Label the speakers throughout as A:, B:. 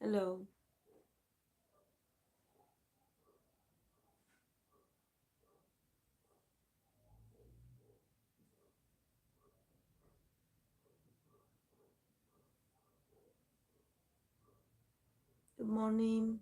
A: Hello. Good morning.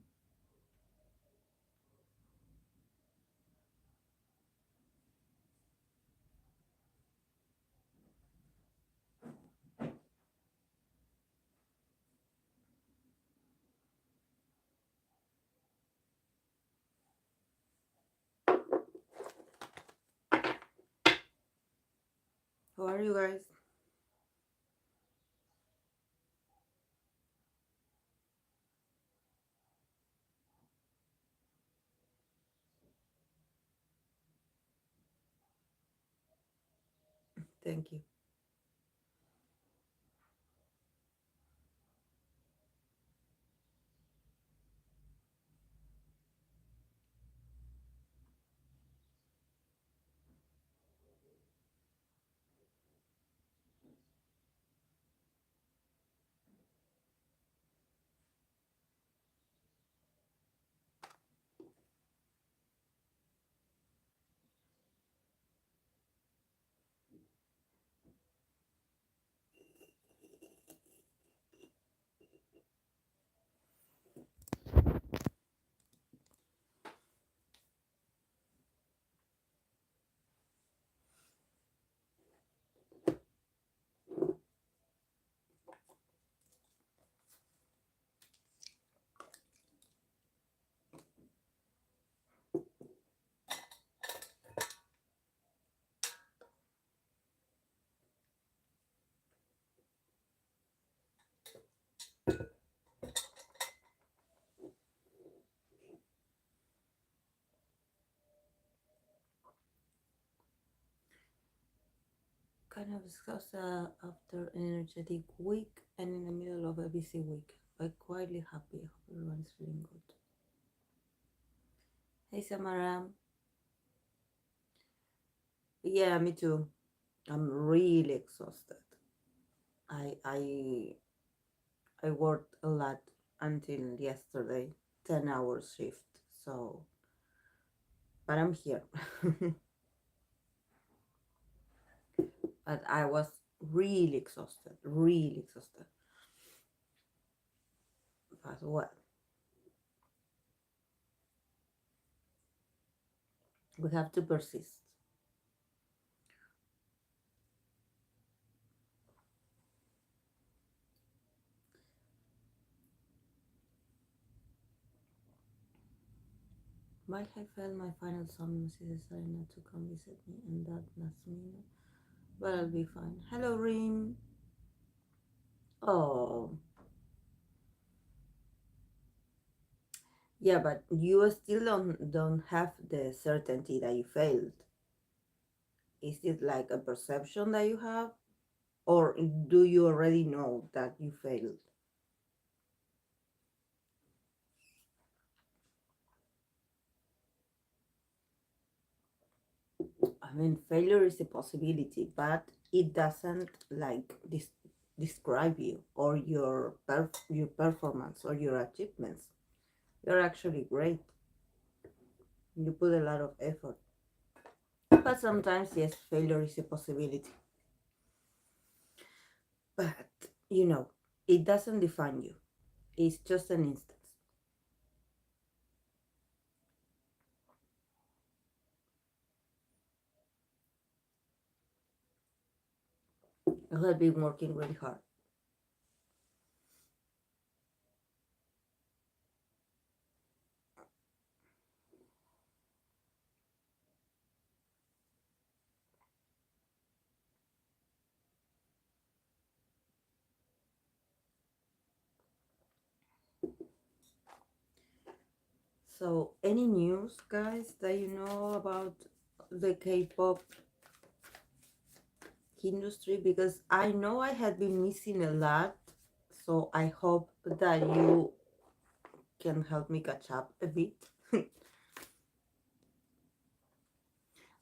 A: How are you guys? Thank you. Kind of discussed after an energetic week and in the middle of a busy week, but quietly happy. I hope everyone's feeling good. Hey Samara. Yeah, me too. I'm really exhausted. I I worked a lot until yesterday, 10 hours shift. So, but I'm here. But I was really exhausted, really exhausted. But well, we have to persist. Might have failed my final summons. He decided not to come visit me, and that last minute. But I'll be fine. Hello, Rim. Oh, yeah, but you still don't have the certainty that you failed. Is it like a perception that you have, or do you already know that you failed? I mean, failure is a possibility, but it doesn't like describe you or your performance or your achievements. You're actually great. You put a lot of effort. But sometimes, yes, failure is a possibility. But, you know, it doesn't define you. It's just an instance. I have been working really hard. So, any news, guys, that you know about the K-pop industry? Because I know I had been missing a lot. So, I hope that you can help me catch up a bit.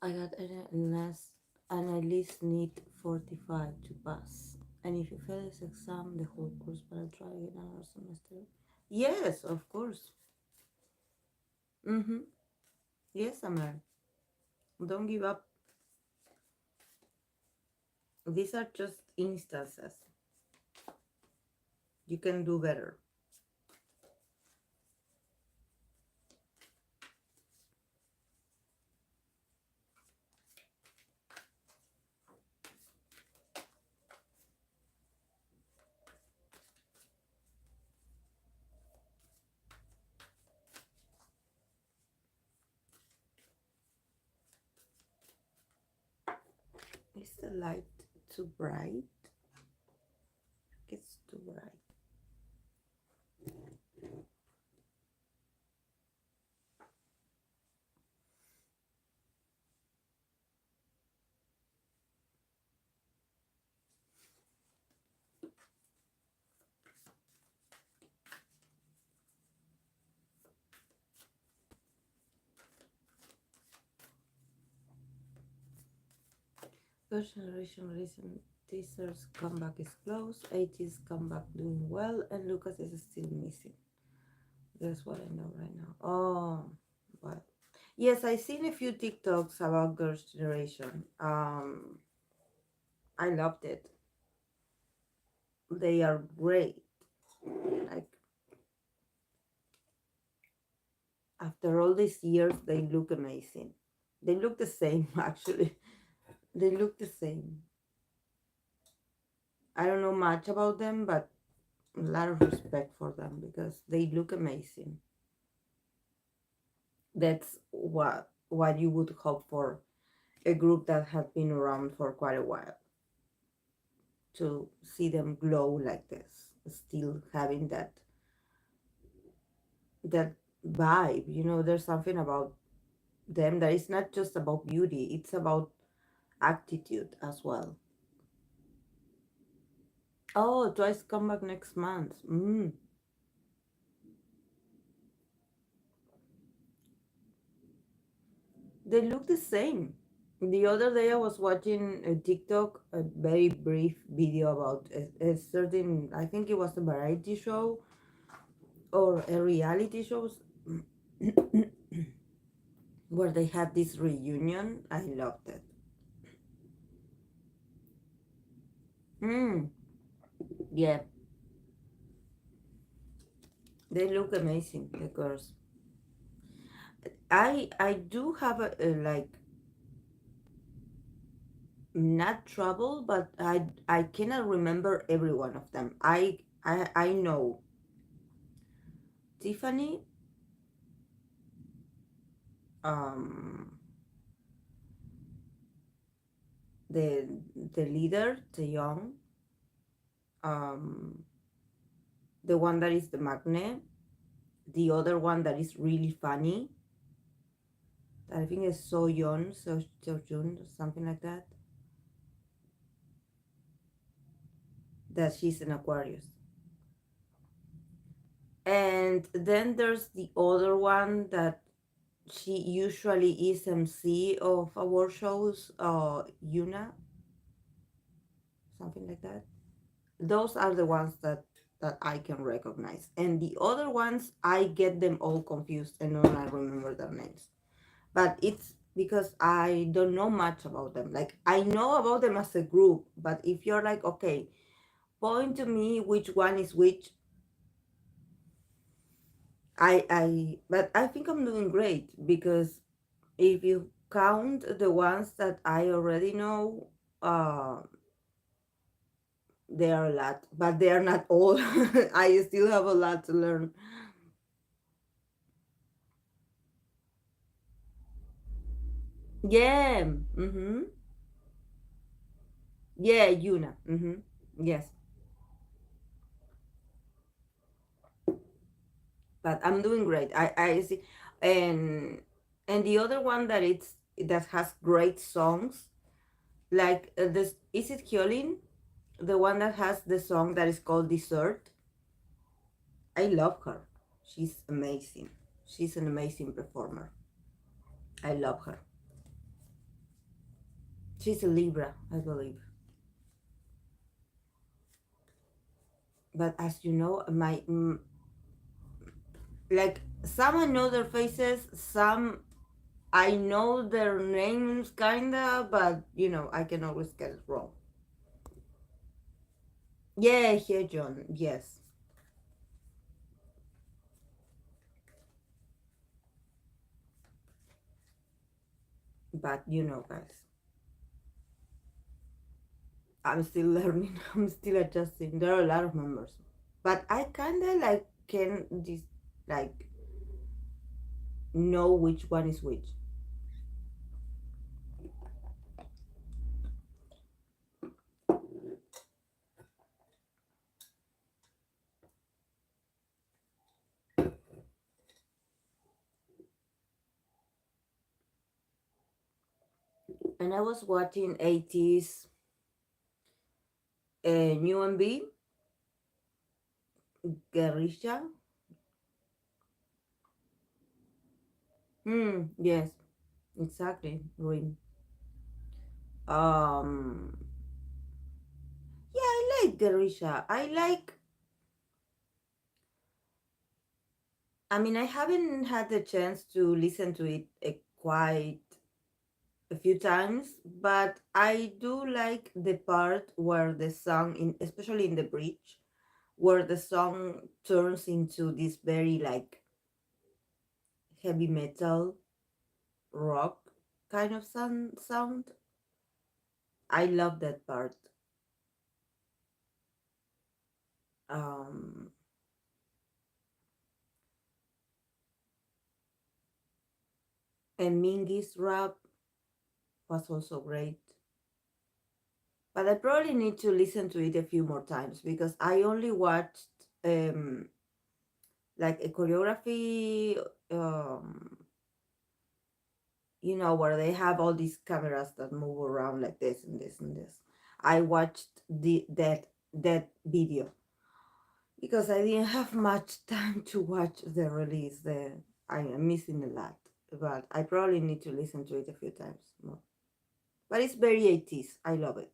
A: I got an less and at least need 45 to pass. And if you fail this exam, the whole course, but I'll try again another semester. Yes, of course. Mm-hmm. Yes, Amar. Don't give up. These are just instances. You can do better. Is the light too bright? It's too bright. First generation recent teasers comeback is close. 80s comeback doing well, and Lucas is still missing. That's what I know right now. Oh, well. Yes, I seen a few TikToks about Girls' Generation. I loved it. They are great. Like after all these years, they look amazing. They look the same, actually. They look the same. I don't know much about them, but a lot of respect for them because they look amazing. That's what you would hope for a group that has been around for quite a while, to see them glow like this, still having that vibe. There's something about them that is not just about beauty, it's about attitude as well. Oh, Twice come back next month. They look the same. The other day I was watching a TikTok, a very brief video about a certain, I think it was a variety show or a reality show where they had this reunion. I loved it. Mm, yeah, they look amazing, the girls. I do have a like, not trouble, but I cannot remember every one of them. I know Tiffany, um, the the leader, Taeyong, um, the one that is the magnet, the other one that is really funny. I think is So Jun, something like that. That she's an Aquarius. And then there's the other one that she usually is MC of award shows, Yuna, something like that. Those are the ones that I can recognize, and the other ones I get them all confused and don't I remember their names. But it's because I don't know much about them. Like I know about them as a group, but if you're like, okay, point to me which one is which, but I think I'm doing great because if you count the ones that I already know, uh, there are a lot, but they are not all. I still have a lot to learn. Yeah. Mm-hmm. Yeah, Yuna. Mm-hmm. Yes, but I'm doing great. I see, and the other one that has great songs, like this, is it Hyolyn, the one that has the song that is called Dessert. I love her. She's amazing. She's an amazing performer. I love her. She's a Libra, I believe. But as you know, Like some I know their faces, some I know their names kinda, but I can always get it wrong. Yeah, here John, yes. But guys, I'm still learning. I'm still adjusting. There are a lot of members. But I kinda like can this like know which one is which. And I was watching 80s New and B, Guerrilla. Yes, exactly. Ring. Um, yeah, I like Guerrilla. I mean, I haven't had the chance to listen to it quite a few times, but I do like the part where the song, especially in the bridge, where the song turns into this very like heavy metal rock kind of sound. I love that part. Um, and Mingy's rap was also great. But I probably need to listen to it a few more times because I only watched um, like a choreography, um, where they have all these cameras that move around like this and this and this. I watched that video because I didn't have much time to watch the release. I am missing a lot, but I probably need to listen to it a few times more. But it's very 80s. I love it.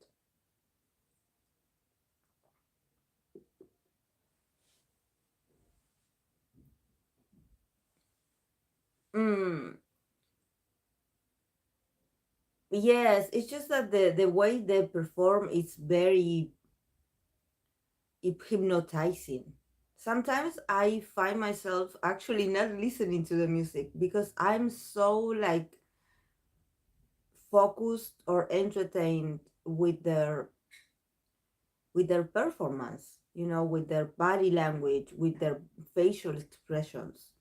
A: Mm, yes, it's just that the way they perform is very hypnotizing. Sometimes I find myself actually not listening to the music because I'm so like focused or entertained with their performance, with their body language, with their facial expressions.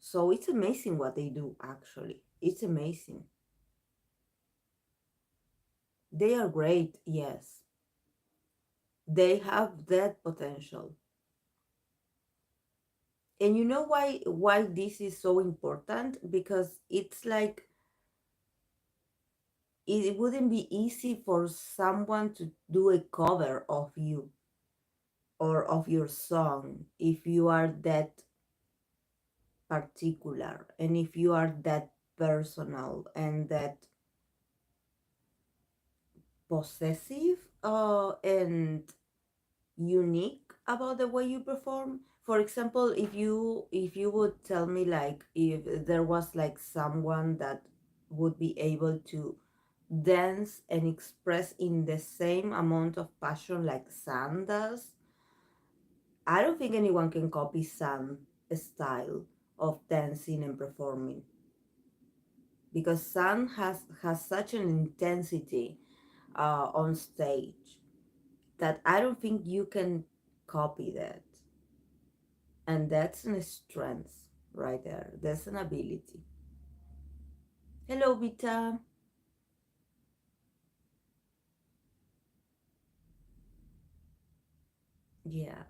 A: So it's amazing what they do actually. It's amazing. They are great, yes. They have that potential. And you know why this is so important? Because it's like it wouldn't be easy for someone to do a cover of you or of your song if you are that particular and if you are that personal and that possessive and unique about the way you perform. For example, if you would tell me like if there was like someone that would be able to dance and express in the same amount of passion like Sam does, I don't think anyone can copy Sam's style of dancing and performing because Sam has such an intensity on stage that I don't think you can copy that. And that's a strength right there. That's an ability. Hello, Vita. Yeah.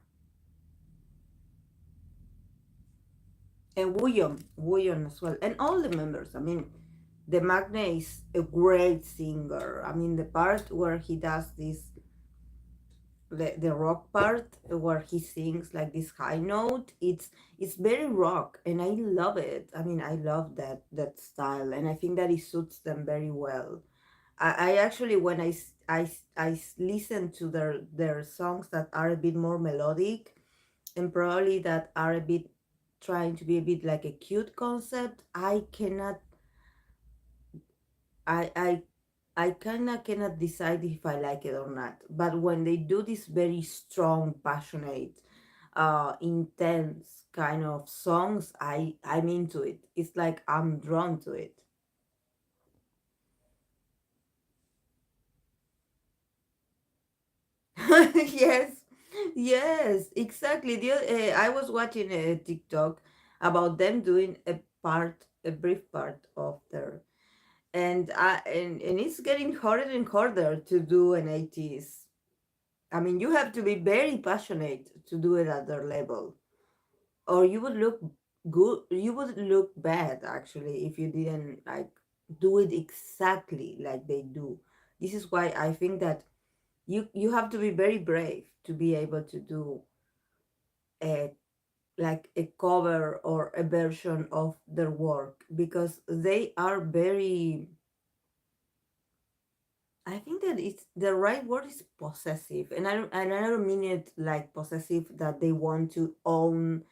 A: And Wuyon as well. And all the members. I mean, the Magne is a great singer. I mean, the part where he does this, the rock part where he sings like this high note, it's very rock, and I love it. I mean, I love that style, and I think that it suits them very well. I actually when listen to their songs that are a bit more melodic and probably that are a bit trying to be a bit like a cute concept, I cannot, I I kind of cannot decide if I like it or not. But when they do this very strong, passionate, intense kind of songs, I'm into it. It's like I'm drawn to it. Yes, yes, exactly. I was watching a TikTok about them doing a brief part of their, and it's getting harder and harder to do an 80s. I mean, you have to be very passionate to do it at their level, or you would look good. You would look bad actually if you didn't like do it exactly like they do. This is why I think that you have to be very brave to be able to do a like a cover or a version of their work, because they are very, I think that it's the right word is possessive, and I don't mean it like possessive that they want to own,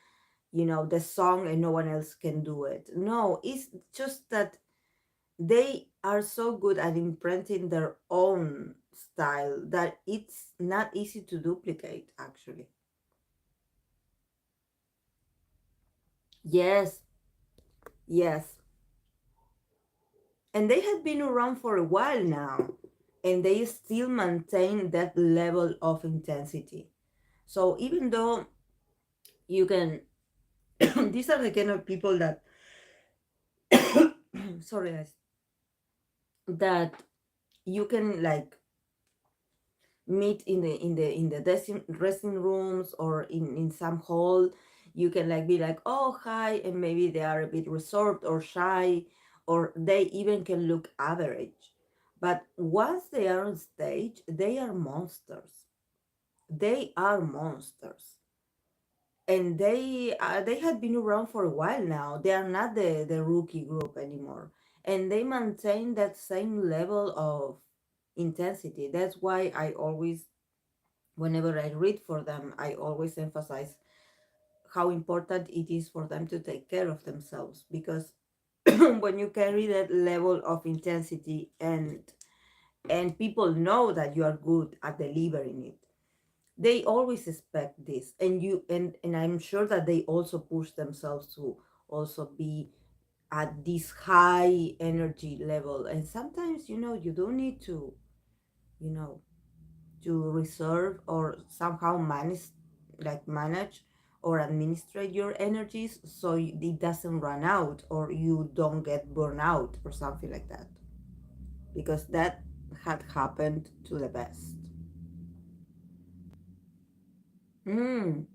A: the song and no one else can do it. No, it's just that they are so good at imprinting their own style that it's not easy to duplicate actually. Yes, yes. And they have been around for a while now, and they still maintain that level of intensity. So even though you can, these are the kind of people that, sorry guys, that you can like meet in the dressing rooms or in some hall. You can like be like, oh hi, and maybe they are a bit reserved or shy, or they even can look average, but once they are on stage they are monsters. They are monsters. And they had been around for a while now. They are not the rookie group anymore, and they maintain that same level of intensity. That's why I always, whenever I read for them, I always emphasize how important it is for them to take care of themselves, because when you carry that level of intensity and people know that you are good at delivering it, they always expect this, and I'm sure that they also push themselves to also be at this high energy level. And sometimes, you don't need to, you know to reserve or somehow manage or administrate your energies so it doesn't run out or you don't get burned out or something like that, because that had happened to the best. Mm,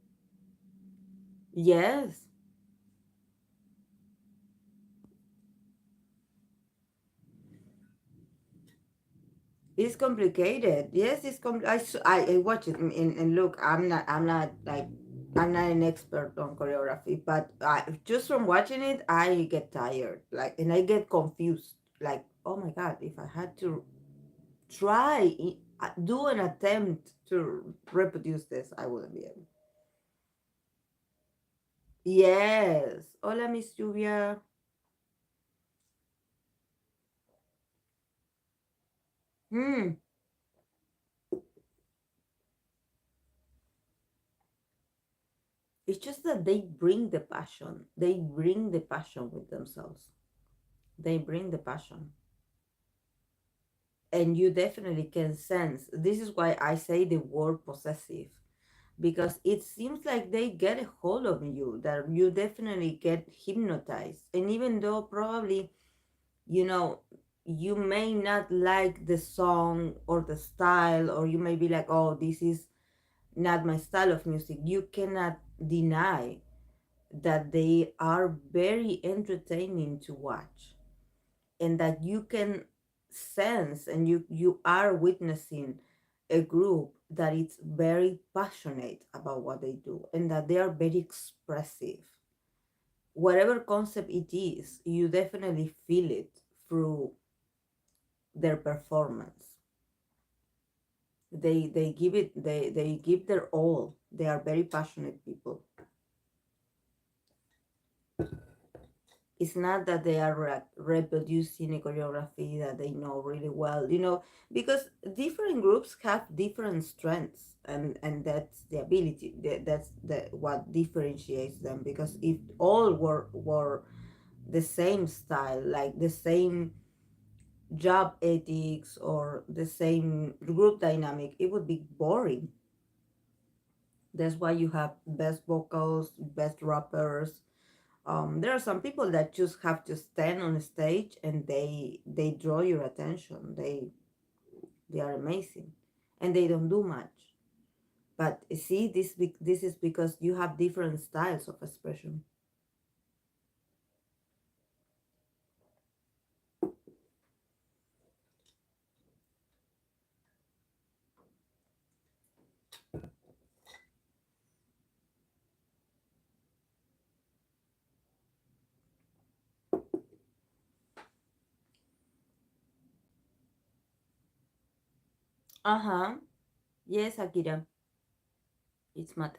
A: yes, it's complicated. Yes, I watch it, and look, I'm not like, I'm not an expert on choreography, but just from watching it, I get tired, like, and I get confused. Like, oh my god, if I had to do an attempt to reproduce this, I wouldn't be able. Yes. Hola, Miss Lluvia. Hmm. It's just that they bring the passion. They bring the passion with themselves. They bring the passion. And you definitely can sense. This is why I say the word possessive, because it seems like they get a hold of you, that you definitely get hypnotized. And even though probably, you know, you may not like the song or the style, or you may be like, oh, this is not my style of music, you cannot deny that they are very entertaining to watch, and that you can sense, and you are witnessing a group that is very passionate about what they do, and that they are very expressive. Whatever concept it is, you definitely feel it through their performance. They give their all. They are very passionate people. It's not that they are reproducing a choreography that they know really well, because different groups have different strengths, and that's the ability. That's what differentiates them. Because if all were the same style, like the same job ethics or the same group dynamic, it would be boring. That's why you have best vocals, best rappers. There are some people that just have to stand on a stage and they draw your attention. They are amazing, and they don't do much. But see, this is because you have different styles of expression. Uh huh. Yes, Akira. It's math.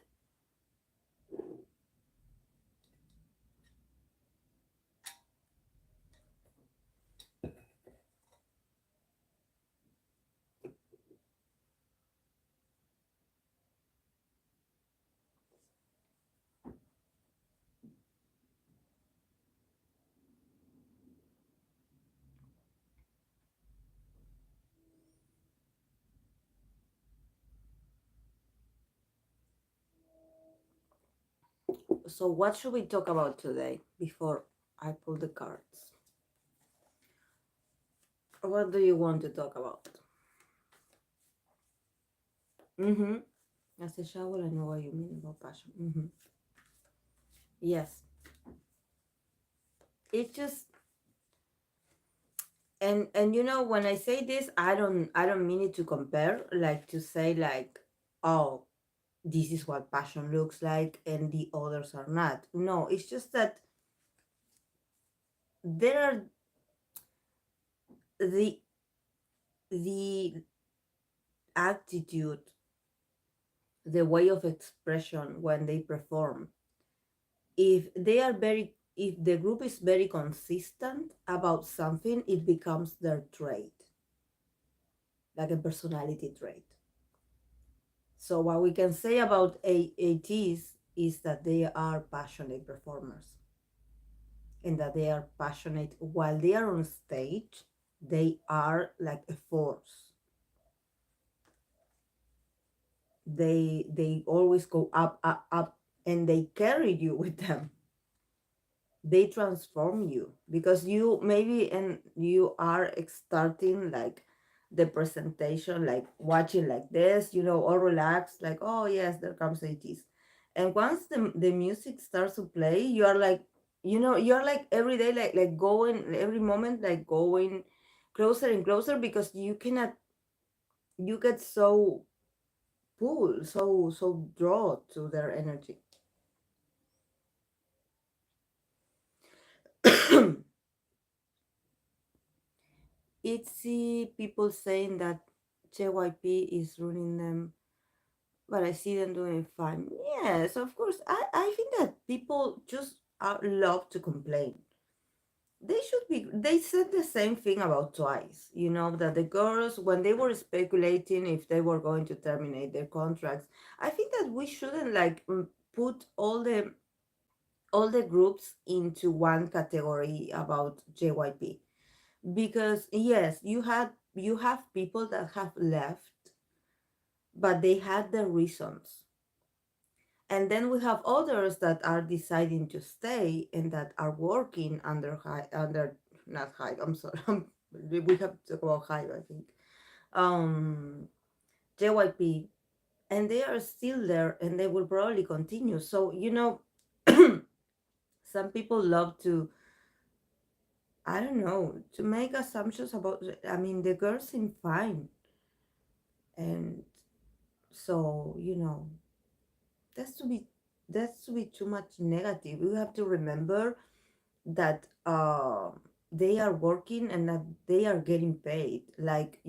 A: So what should we talk about today before I pull the cards? What do you want to talk about? Mm-hmm. As a shower, I know what you mean about passion. Mm-hmm. Yes. It's just, and when I say this, I don't mean it to compare, like to say like, oh, this is what passion looks like and the others are not. No, it's just that there are the the attitude, the way of expression when they perform. If the group is very consistent about something, it becomes their trait, like a personality trait. So what we can say about ATs is that they are passionate performers, and that they are passionate while they are on stage. They are like a force. They always go up, up, up, and they carry you with them. They transform you, because you maybe, and you are starting like the presentation, like watching like this, all relaxed, like, oh yes, there comes ATs. And once the music starts to play, you are like, you're like every day, like going every moment, like going closer and closer, because you cannot, you get so pulled, so drawn to their energy. It's people saying that JYP is ruining them, but I see them doing fine. Yes, of course. I think that people just love to complain. They should be. They said the same thing about Twice. That the girls, when they were speculating if they were going to terminate their contracts, I think that we shouldn't like put all the groups into one category about JYP, because yes, you have people that have left, but they had their reasons. And then we have others that are deciding to stay and that are working under not Hive. I'm sorry. We have to talk about Hive, I think. Um, JYP, and they are still there, and they will probably continue. So some people love to, I don't know, to make assumptions about. I mean, the girls seem fine, and so that's to be that's to be too much negative. We have to remember that they are working and that they are getting paid. Like,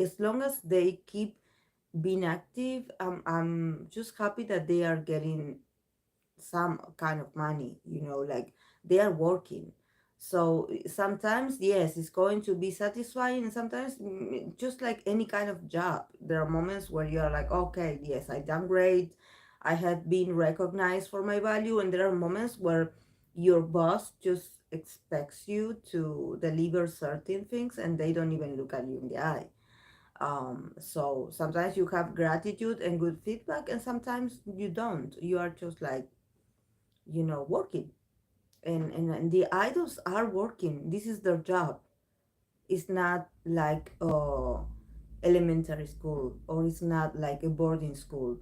A: as long as they keep being active, I'm just happy that they are getting some kind of money. Like they are working. So sometimes, yes, it's going to be satisfying, and sometimes, just like any kind of job, there are moments where you are like, okay, yes, I done great, I have been recognized for my value, and there are moments where your boss just expects you to deliver certain things and they don't even look at you in the eye. So sometimes you have gratitude and good feedback, and sometimes you don't. You are just like, working. And the idols are working. This is their job. It's not like elementary school, or it's not like a boarding school.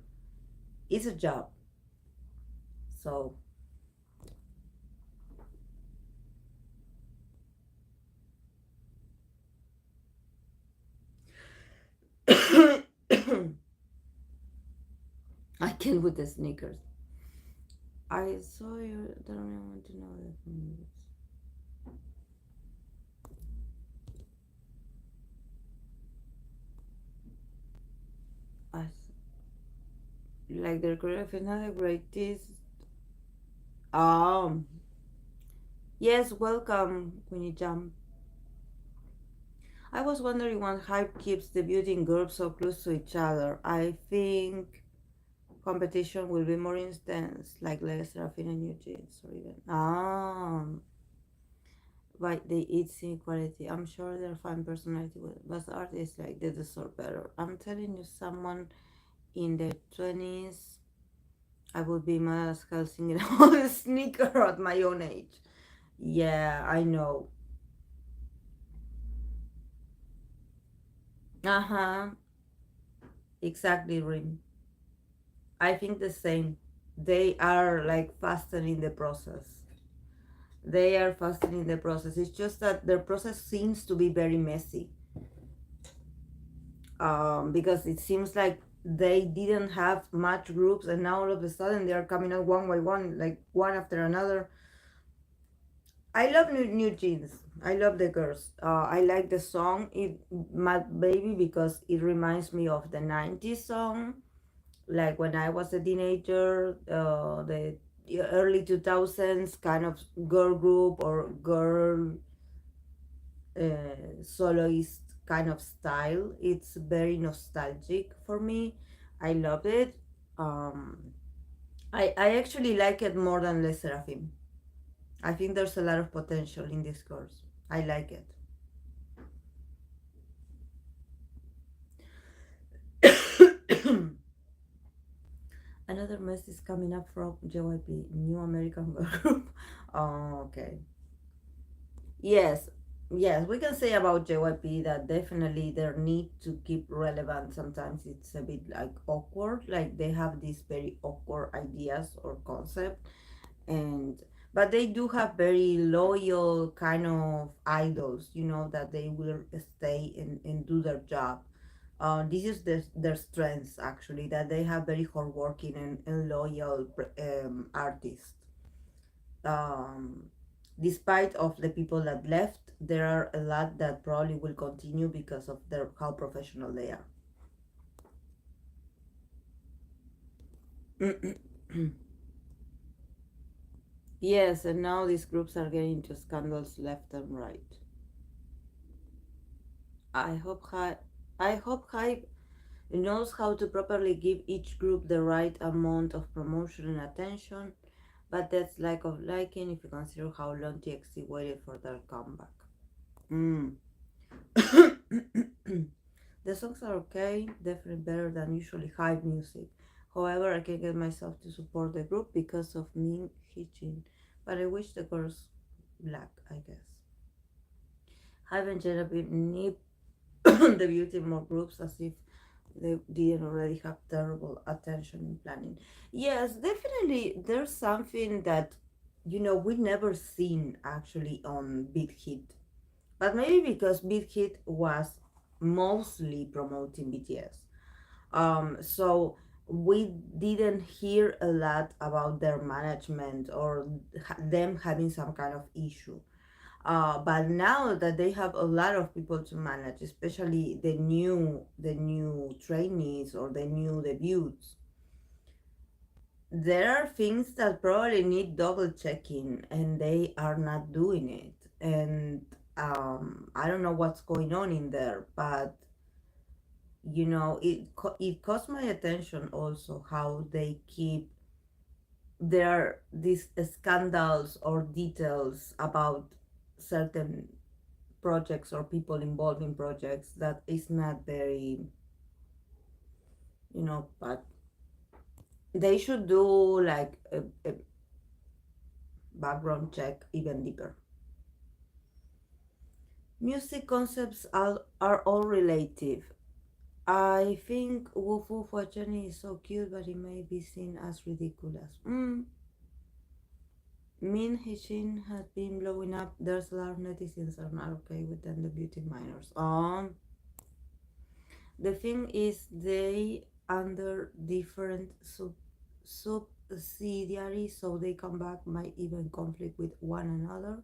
A: It's a job. So I can with the sneakers. I saw you. Don't really want to know that. I like their choreography, not the greatest. Um, yes, welcome, Queenie Jam. I was wondering what hype keeps debuting groups so close to each other. I think competition will be more intense, like Les Serafin and New Jeans, or even but they eat quality. I'm sure they're fine personality, but artists like they deserve better. I'm telling you, someone in their 20s, I would be mad as hell singing on a sneaker at my own age. Yeah, I know. Uh huh. Exactly, Rin. I think the same. They are like fastening the process. They are fastening the process. It's just that their process seems to be very messy, because it seems like they didn't have much groups, and now all of a sudden they are coming out one by one, like one after another. I love new jeans. I love the girls. I like the song "It Mad Baby" because it reminds me of the '90s song, like when I was a teenager, the early 2000s kind of girl group or girl soloist kind of style. It's very nostalgic for me. I love it. Um, I actually like it more than Les Seraphim. I think there's a lot of potential in this course. I like it. Another mess is coming up from JYP, New American Girl Group. Oh, okay. Yes, yes, we can say about JYP that definitely their need to keep relevant. Sometimes it's a bit like awkward, like they have these very awkward ideas or concept, and but they do have very loyal kind of idols, that they will stay and do their job. This is their strengths actually, that they have very hardworking and loyal artists. um, Despite of the people that left, there are a lot that probably will continue because of their how professional they are. Yes, and now these groups are getting into scandals left and right. I hope Hype knows how to properly give each group the right amount of promotion and attention, but that's lack of liking if you consider how long TXT waited for their comeback. Mm. The songs are okay, definitely better than usually hype music. However, I can get myself to support the group because of Min Hee-jin, but I wish the girls black, I guess. Haven't Jenna need debuting more groups as if they didn't already have terrible attention in planning. Yes, definitely there's something that we never seen actually on Big Hit. But maybe because Big Hit was mostly promoting BTS. So we didn't hear a lot about their management or them having some kind of issue. But now that they have a lot of people to manage, especially the new trainees or the new debuts, there are things that probably need double checking and they are not doing it. And I don't know what's going on in there, but it caught my attention also how they keep there are these scandals or details about certain projects or people involved in projects that is not very, but they should do like a background check even deeper. Music concepts are all relative. I think Wufu Fuachani is so cute, but it may be seen as ridiculous. Min Hishin has been blowing up. There's a lot of netizens are not okay with them, the beauty minors. The thing is, they under different subsidiaries, so they come back might even conflict with one another,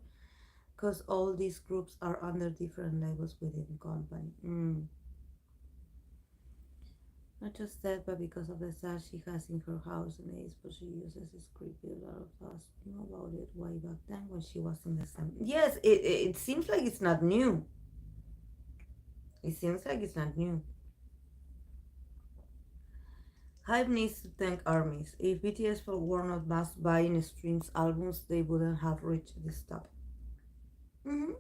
A: because all these groups are under different labels within the company. Not just that, but because of the stars she has in her house and the but she uses is creepy. A lot of us knew about it way back then when she was in the sun. Yes, it seems like it's not new. It seems like it's not new. Hype needs to thank armies. If BTS were not mass buying streams albums, they wouldn't have reached this top. Mm-hmm.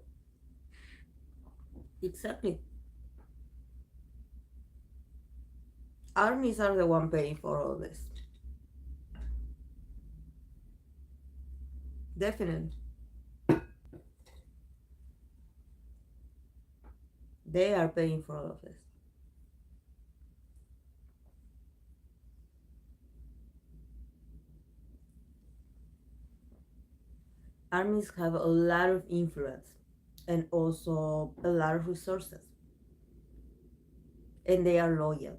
A: Exactly. Armies are the one paying for all this. Definitely. They are paying for all of this. Armies have a lot of influence and also a lot of resources, and they are loyal.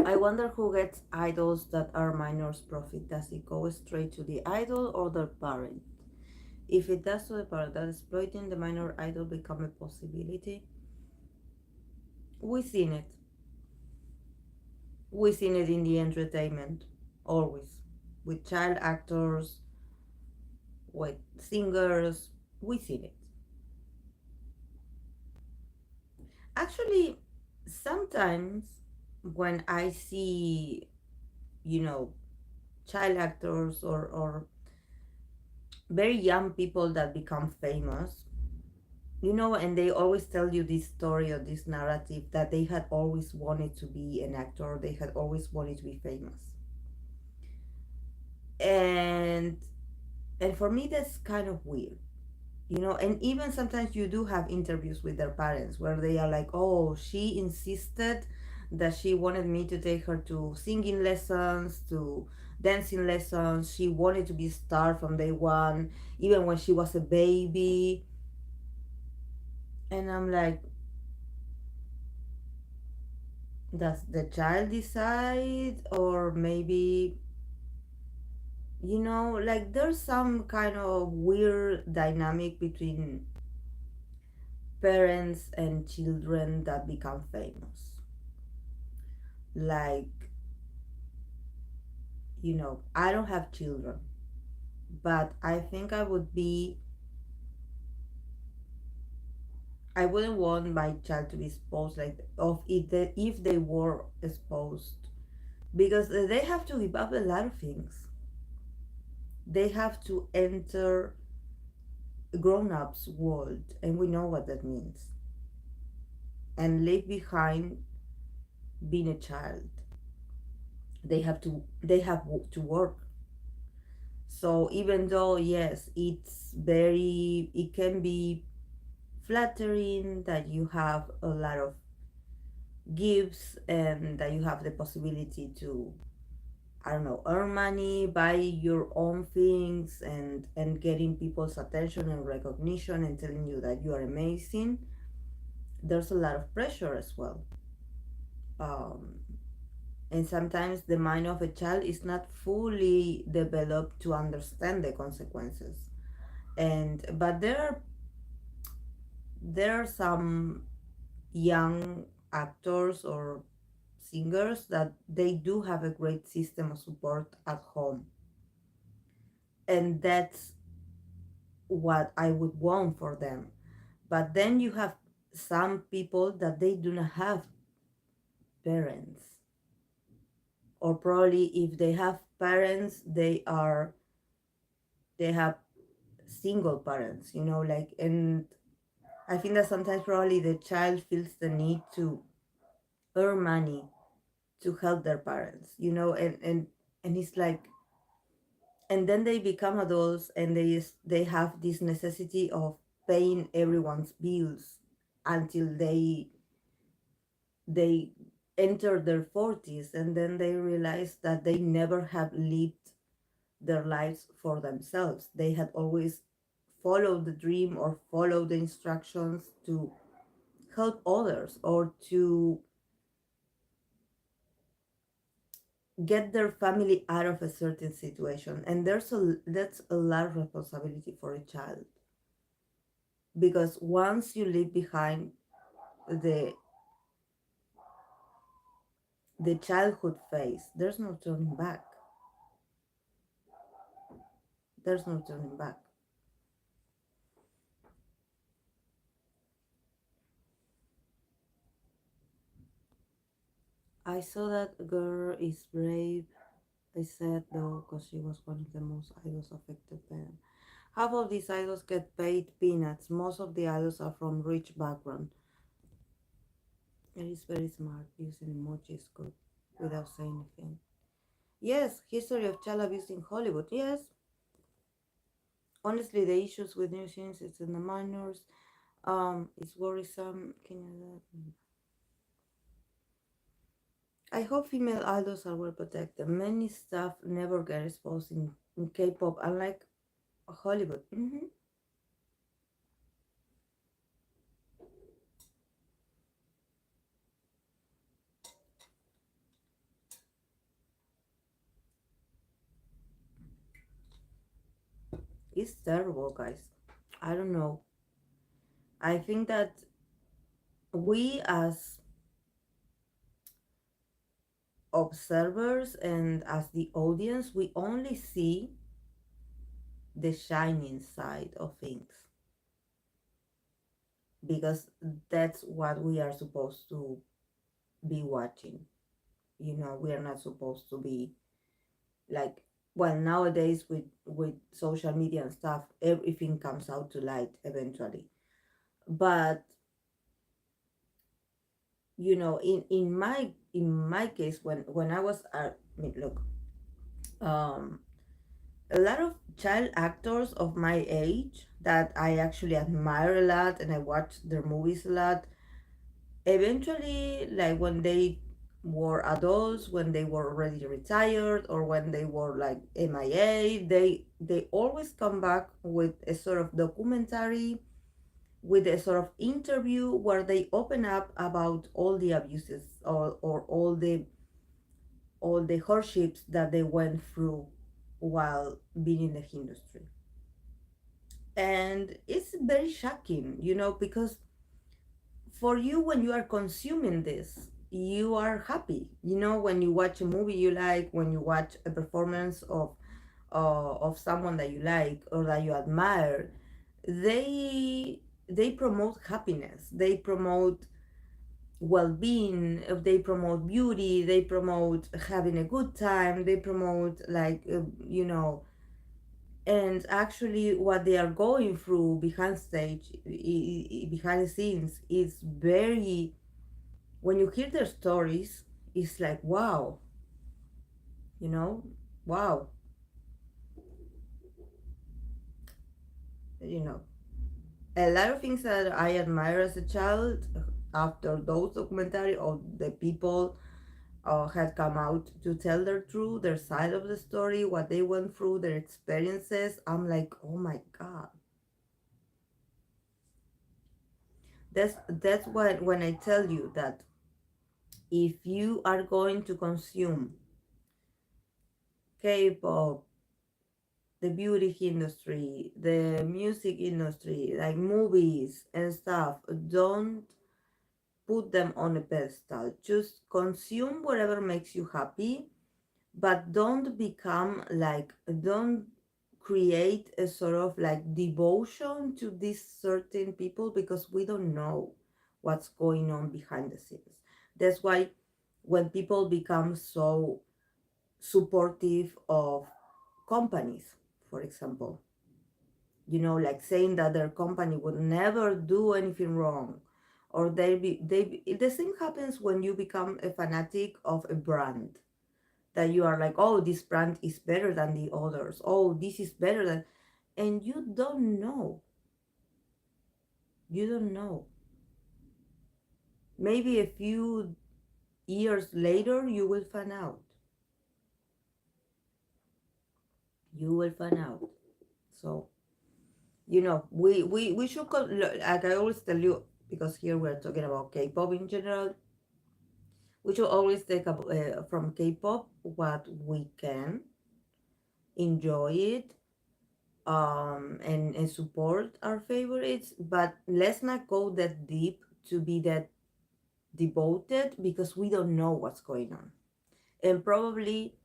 A: I wonder who gets idols that are minors profit. Does it go straight to the idol or the parent? If it does to the parent, that exploiting the minor idol become a possibility. We've seen it. We've seen it in the entertainment, always. With child actors, with singers, we've seen it. Actually, sometimes when I see, you know, child actors or very young people that become famous, and they always tell you this story or this narrative that they had always wanted to be an actor, they had always wanted to be famous. And for me that's kind of weird. And even sometimes you do have interviews with their parents where they are like, oh, she insisted that she wanted me to take her to singing lessons, to dancing lessons. She wanted to be a star from day one, even when she was a baby. And I'm like, does the child decide? Or maybe, like there's some kind of weird dynamic between parents and children that become famous. Like, I don't have children, but I think I wouldn't want my child to be exposed like of if they were exposed, because they have to give up a lot of things. They have to enter grown-ups world, and we know what that means, and leave behind being a child. They have to work. So even though, yes, it can be flattering that you have a lot of gifts and that you have the possibility to, I don't know, earn money, buy your own things, and getting people's attention and recognition and telling you that you are amazing. there's a lot of pressure as well. um, and sometimes the mind of a child is not fully developed to understand the consequences. And but there are some young actors or singers that they do have a great system of support at home, and that's what I would want for them. But then you have some people that they do not have parents, or probably if they have parents, they have single parents, like. And I think that sometimes probably the child feels the need to earn money to help their parents, and it's like, and then they become adults and they have this necessity of paying everyone's bills until they enter their 40s, and then they realize that they never have lived their lives for themselves. They had always followed the dream or followed the instructions to help others or to get their family out of a certain situation. And that's a lot of responsibility for a child, because once you leave behind the the childhood phase, there's no turning back. There's no turning back. I saw that Girl is Brave. I said though, because she was one of the most idols affected then. Half of these idols get paid peanuts. Most of the idols are from rich background. It is very smart using emojis good without saying anything. Yes, history of child abuse in Hollywood. Yes, honestly, the issues with new scenes, it's in the minors. It's worrisome. I hope female idols are well protected. Many stuff never get exposed in K-pop, unlike Hollywood. It's terrible, guys. I don't know. I think that we as observers and as the audience, we only see the shining side of things, because that's what we are supposed to be watching. We are not supposed to be like, well, nowadays with social media and stuff, everything comes out to light eventually. But in my case, when I was look, um a lot of child actors of my age that I actually admire a lot and I watch their movies a lot, eventually, like when they were adults, when they were already retired, or when they were like MIA, they always come back with a sort of documentary, with a sort of interview where they open up about all the abuses, or all the hardships that they went through while being in the industry. And it's very shocking, because for you, when you are consuming this, you are happy. When you watch a movie you like, when you watch a performance of someone that you like or that you admire, they promote happiness, they promote well-being, they promote beauty, they promote having a good time, they promote like and actually what they are going through behind stage, behind the scenes, is very, when you hear their stories, it's like, wow, you know wow, you know a lot of things that I admire as a child, after those documentary, or the people had come out to tell their truth, their side of the story, what they went through, their experiences, I'm like, oh my god. That's why when I tell you that if you are going to consume K-pop, the beauty industry, the music industry, like movies and stuff, don't put them on a pedestal. Just consume whatever makes you happy, but don't become like, don't create a sort of like devotion to these certain people, because we don't know what's going on behind the scenes. That's why when people become so supportive of companies, for example, like saying that their company would never do anything wrong, or the same happens when you become a fanatic of a brand, that you are like, oh, this brand is better than the others, oh, this is better than, and you don't know. Maybe a few years later you will find out. So we should like I always tell you, because here we're talking about K-pop in general. We should always take up from K-pop what we can enjoy it, and support our favorites, but let's not go that deep to be that devoted, because we don't know what's going on. And probably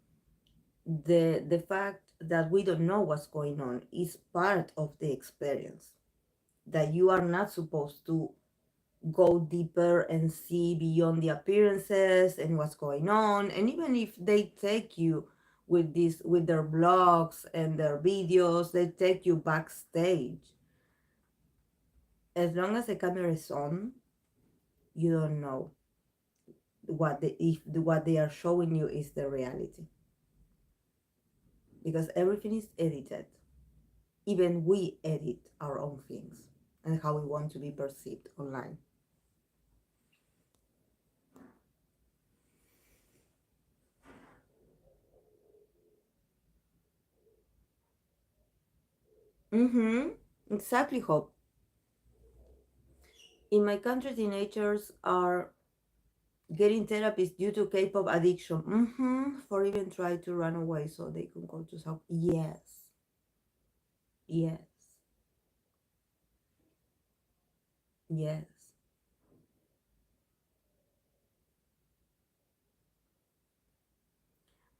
A: the fact that we don't know what's going on is part of the experience, that you are not supposed to go deeper and see beyond the appearances and what's going on. And even if they take you with their blogs and their videos, they take you backstage, as long as the camera is on, you don't know what they are showing you is the reality, because everything is edited. Even we edit our own things and how we want to be perceived online. Mm-hmm. Exactly, Hope. In my country, teenagers are getting therapies due to K-pop addiction. Mm-hmm. For even try to run away so they can go to South. Yes. Yes. Yes.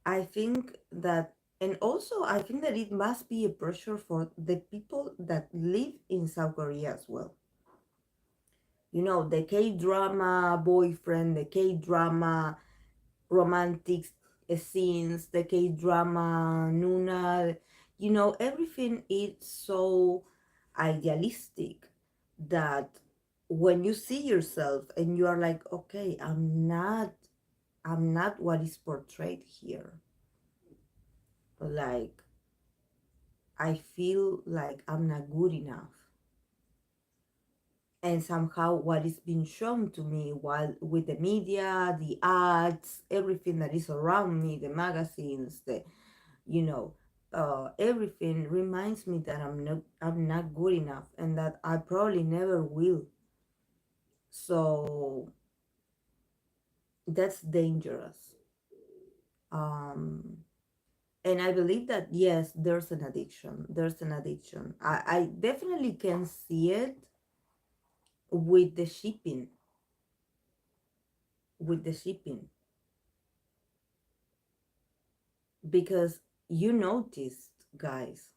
A: I think that, and also I think that it must be a pressure for the people that live in South Korea as well. The K drama boyfriend, the K drama romantic scenes, the K drama Nuna, everything is so idealistic that when you see yourself and you are like, okay, I'm not what is portrayed here. Like, I feel like I'm not good enough. And somehow what is being shown to me, while with the media, the ads, everything that is around me, the magazines, you know everything reminds me that I'm not good enough, and that I probably never will. So that's dangerous. um and I believe that, yes, there's an addiction. I definitely can see it with the shipping, with the shipping because you noticed, guys.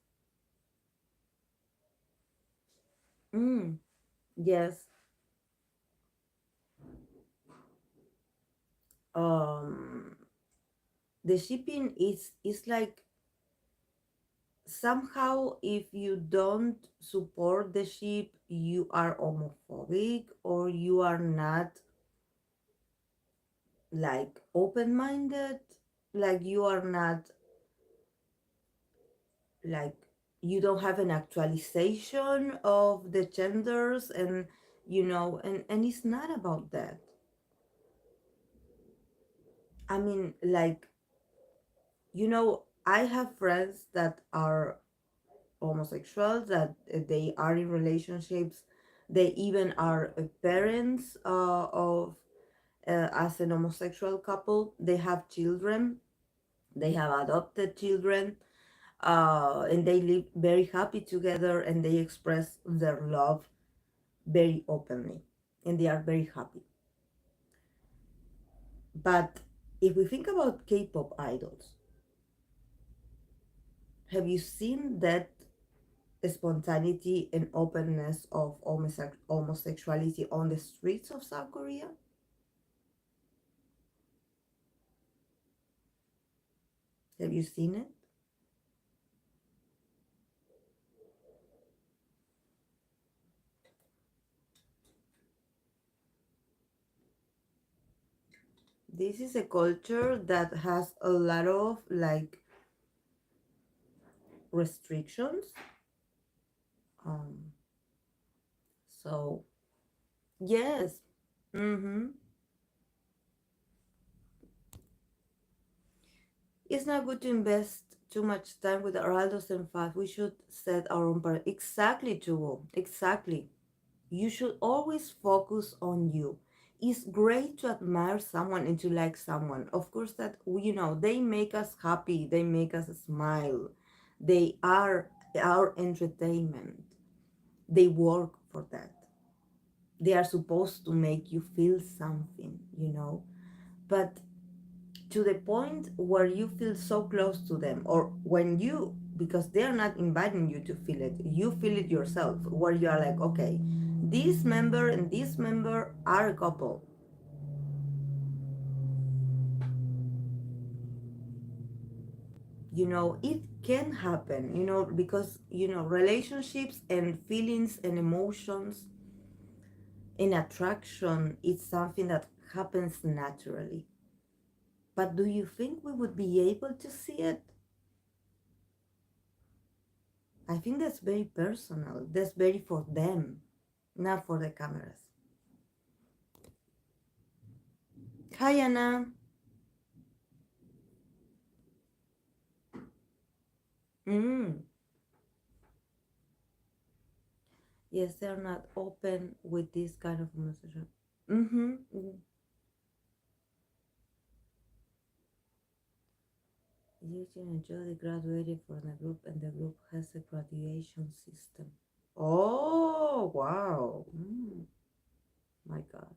A: Yes. um the shipping is like, somehow, if you don't support the ship, you are homophobic, or you are not like open-minded, like you are not, like, you don't have an actualization of the genders, and it's not about that. I mean, like, I have friends that are homosexuals, that they are in relationships They even are parents of as an homosexual couple. They have children. They have adopted children, and they live very happy together, and they express their love very openly, and they are very happy. But if we think about K-pop idols, have you seen that spontaneity and openness of homosexuality on the streets of South Korea? Have you seen it? This is a culture that has a lot of like restrictions. Um, so yes, mm-hmm. It's not good to invest too much time with Araldos and Fat. We should set our own part. Exactly, Jewel. Exactly. You should always focus on you. It's great to admire someone and to like someone. Of course, that they make us happy. They make us smile. They are our entertainment. They work for that. They are supposed to make you feel something. But to the point where you feel so close to them, or when you, because they are not inviting you to feel it, you feel it yourself, where you are like, okay, this member and this member are a couple. It can happen, because relationships and feelings and emotions and attraction is something that happens naturally. But do you think we would be able to see it? I think that's very personal. That's very for them, not for the cameras. Hi, Anna. Mm. Yes, they're not open with this kind of conversation. Mm-hmm. Eugene and Jody graduated from the group, and the group has a graduation system. Oh, wow. My God.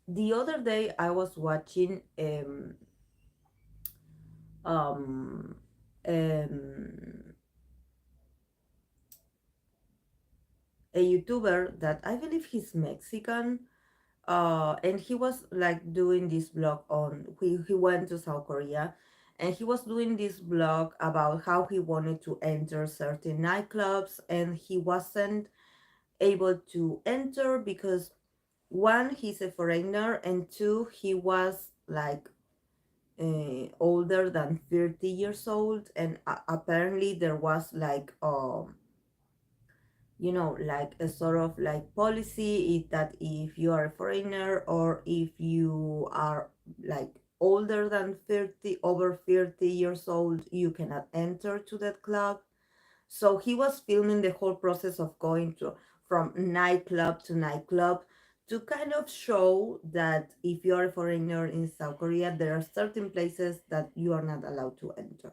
A: The other day, I was watching um, um, a YouTuber that I believe he's Mexican, and he was like doing this blog on he went to South Korea, and he was doing this blog about how he wanted to enter certain nightclubs, and he wasn't able to enter because one, he's a foreigner, and two, he was like older than 30 years old, and apparently there was like like a sort of like policy is that if you are a foreigner, or if you are like older than 30, over 30 years old, you cannot enter to that club. So he was filming the whole process of going to from nightclub to nightclub, to kind of show that if you are a foreigner in South Korea, there are certain places that you are not allowed to enter.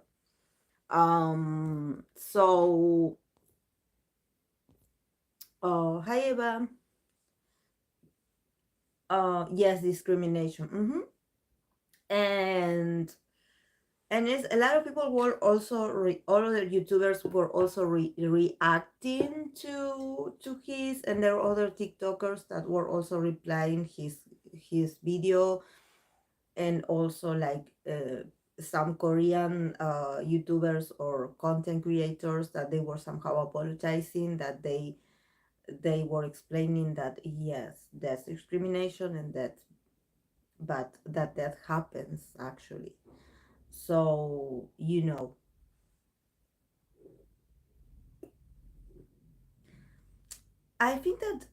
A: So hi Eva. Yes, discrimination. And it's a lot of people were also all of the YouTubers were also reacting to his, and there were other TikTokers that were also replying his video, and also like some Korean YouTubers or content creators that they were somehow apologizing, that they were explaining that yes, that's discrimination, and that happens actually. So I think that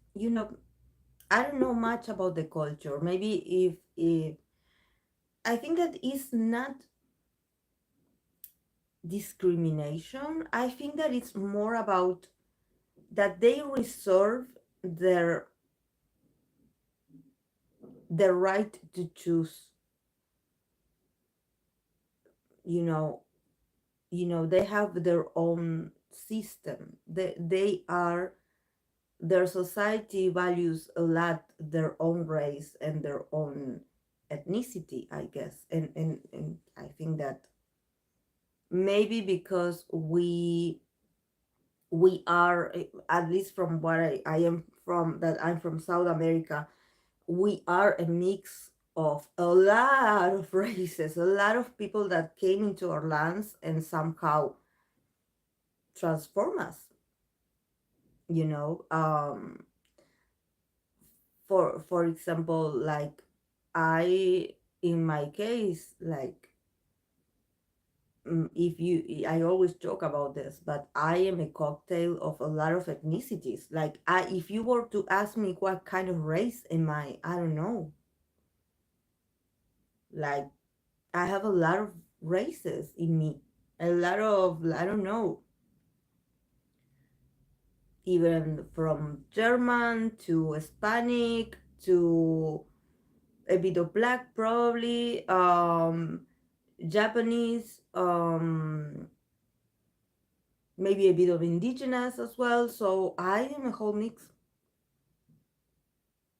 A: I don't know much about the culture. Maybe if I think that is not discrimination. I think that it's more about that they reserve their the right to choose. You know, they have their own system. They are their society values a lot their own race and their own ethnicity, I guess. And I think that maybe because we are, at least from what I am from, that I'm from South America, we are a mix of a lot of races, a lot of people that came into our lands and somehow transform us, you know. For example, like, I, in my case, like, if you, I always joke about this, but I am a cocktail of a lot of ethnicities. Like, if you were to ask me what kind of race am I don't know. Like, I have a lot of races in me, a lot of, I don't know, even from German to Hispanic to a bit of black, probably, Japanese, maybe a bit of indigenous as well. So I am a whole mix.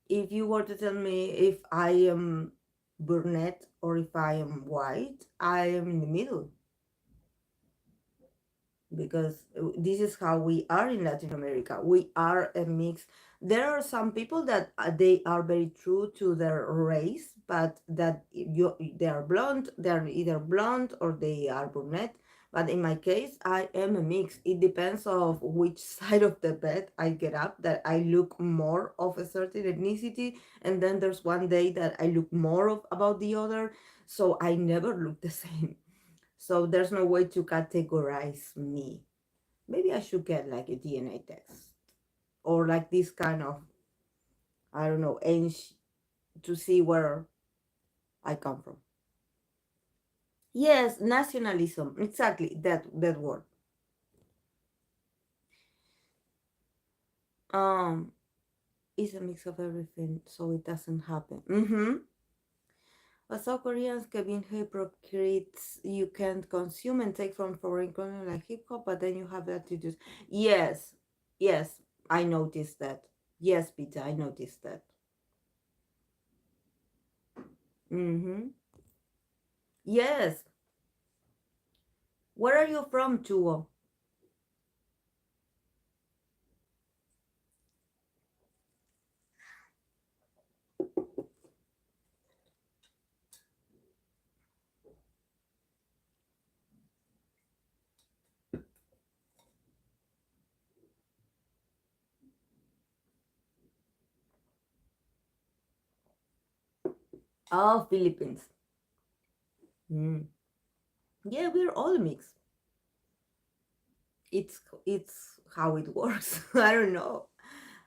A: If you were to tell me if I am brunette or if I am white, I am in the middle, because this is how we are in Latin America. We are a mix. There are some people that they are very true to their race, but that they are blonde, they are either blonde or they are brunette. But in my case, I am a mix. It depends of which side of the bed I get up, that I look more of a certain ethnicity, and then there's one day that I look more of about the other. So I never look the same. So there's no way to categorize me. Maybe I should get like a DNA test or like this kind of, I don't know, age, to see where I come from. Yes, nationalism. Exactly, that word. Um, it's a mix of everything, so it doesn't happen. Mm-hmm. But South Koreans can be hypocrites. You can't consume and take from foreign content like hip hop, but then you have attitudes. Yes, yes, I noticed that. Yes, Peter, I noticed that. Mm-hmm. Yes. Where are you from, Tuo? Oh, Philippines. Mm. Yeah, we're all mixed. It's how it works. I don't know.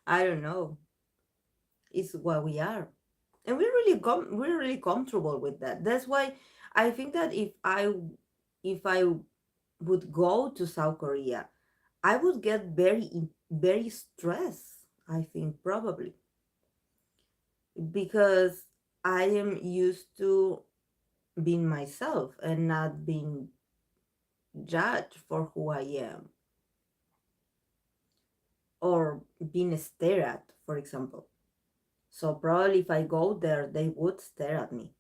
A: I don't know. It's what we are, and we're really comfortable with that. That's why I think that if I would go to South Korea, I would get very stressed. I think probably because I am used to being myself and not being judged for who I am, or being stared at, for example. So probably if I go there, they would stare at me.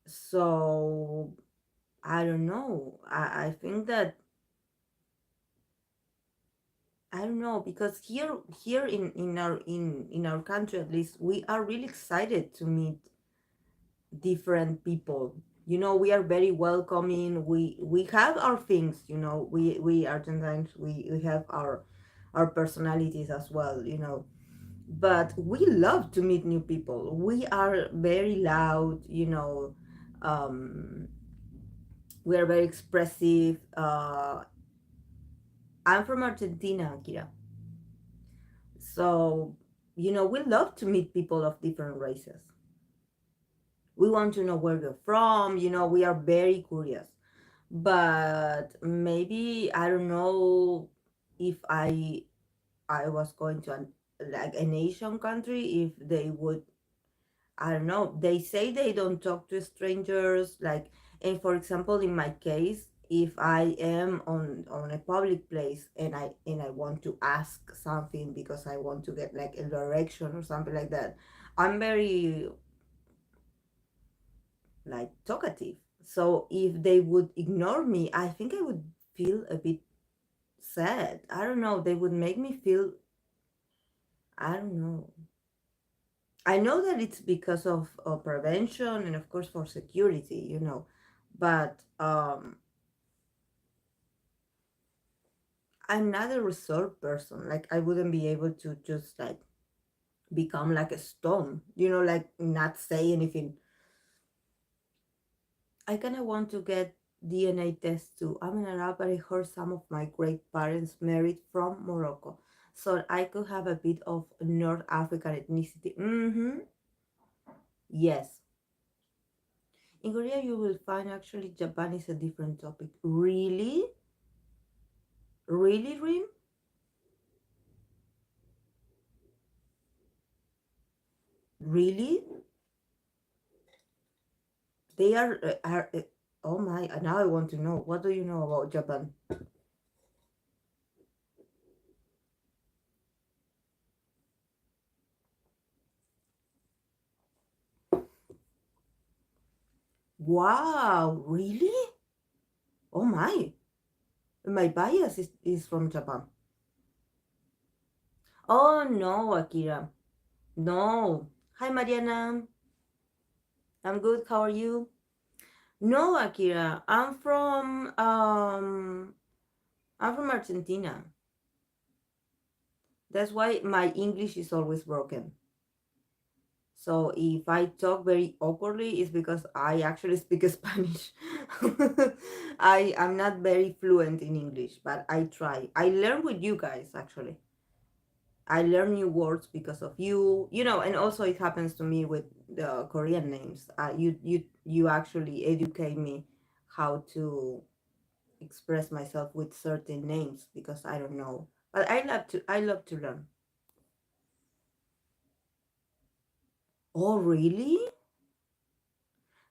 A: So I don't know. I think that, I don't know, because here in our country, at least, we are really excited to meet different people. We are very welcoming. We have our things. We Argentines, we have our personalities as well. But we love to meet new people. We are very loud. Um, we are very expressive. I'm from Argentina, Kira. So, we love to meet people of different races. We want to know where you're from. We are very curious. But maybe I don't know if I was going to like an Asian country, if they would, I don't know. They say they don't talk to strangers. Like, and for example, in my case, if I am on a public place and I want to ask something because I want to get like a direction or something like that, I'm very like talkative. So if they would ignore me, I think I would feel a bit sad. I don't know. They would make me feel. I don't know. I know that it's because of prevention and of course for security. But I'm not a reserved person. Like I wouldn't be able to just like become like a stone, like not say anything. I kind of want to get DNA test too. I'm an Arab, but I heard some of my great parents married from Morocco. So I could have a bit of North African ethnicity. Mm-hmm. Yes. In Korea, you will find actually Japan is a different topic. Really? Really, Rim? Really? They oh my, now I want to know. What do you know about Japan? Wow, really? Oh my bias is from Japan. Oh no, Akira. No. Hi, Mariana. I'm good. How are you? No, Akira. I'm from Argentina. That's why my English is always broken. So if I talk very awkwardly, it's because I actually speak Spanish. I'm not very fluent in English, but I try. I learn with you guys actually. I learn new words because of you, and also it happens to me with the Korean names. You actually educate me how to express myself with certain names because I don't know. But I love to learn. Oh, really?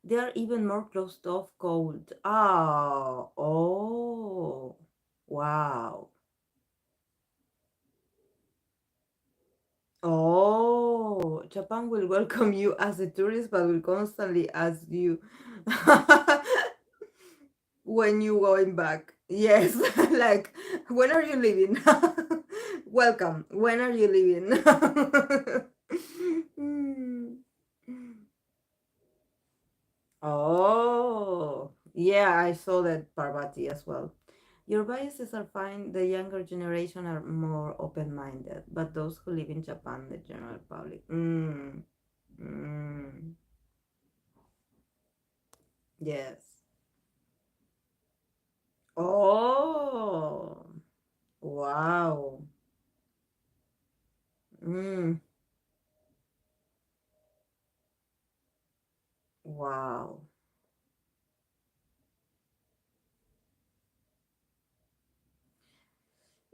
A: They are even more closed off cold. Ah, oh, wow. Oh, Japan will welcome you as a tourist, but will constantly ask you when you going back. Yes, like when are you leaving? Welcome. When are you leaving? Hmm. Oh, yeah, I saw that Parvati as well. Your biases are fine. The younger generation are more open-minded, but those who live in Japan, the general public, mm, yes. Oh, wow. Mm, wow.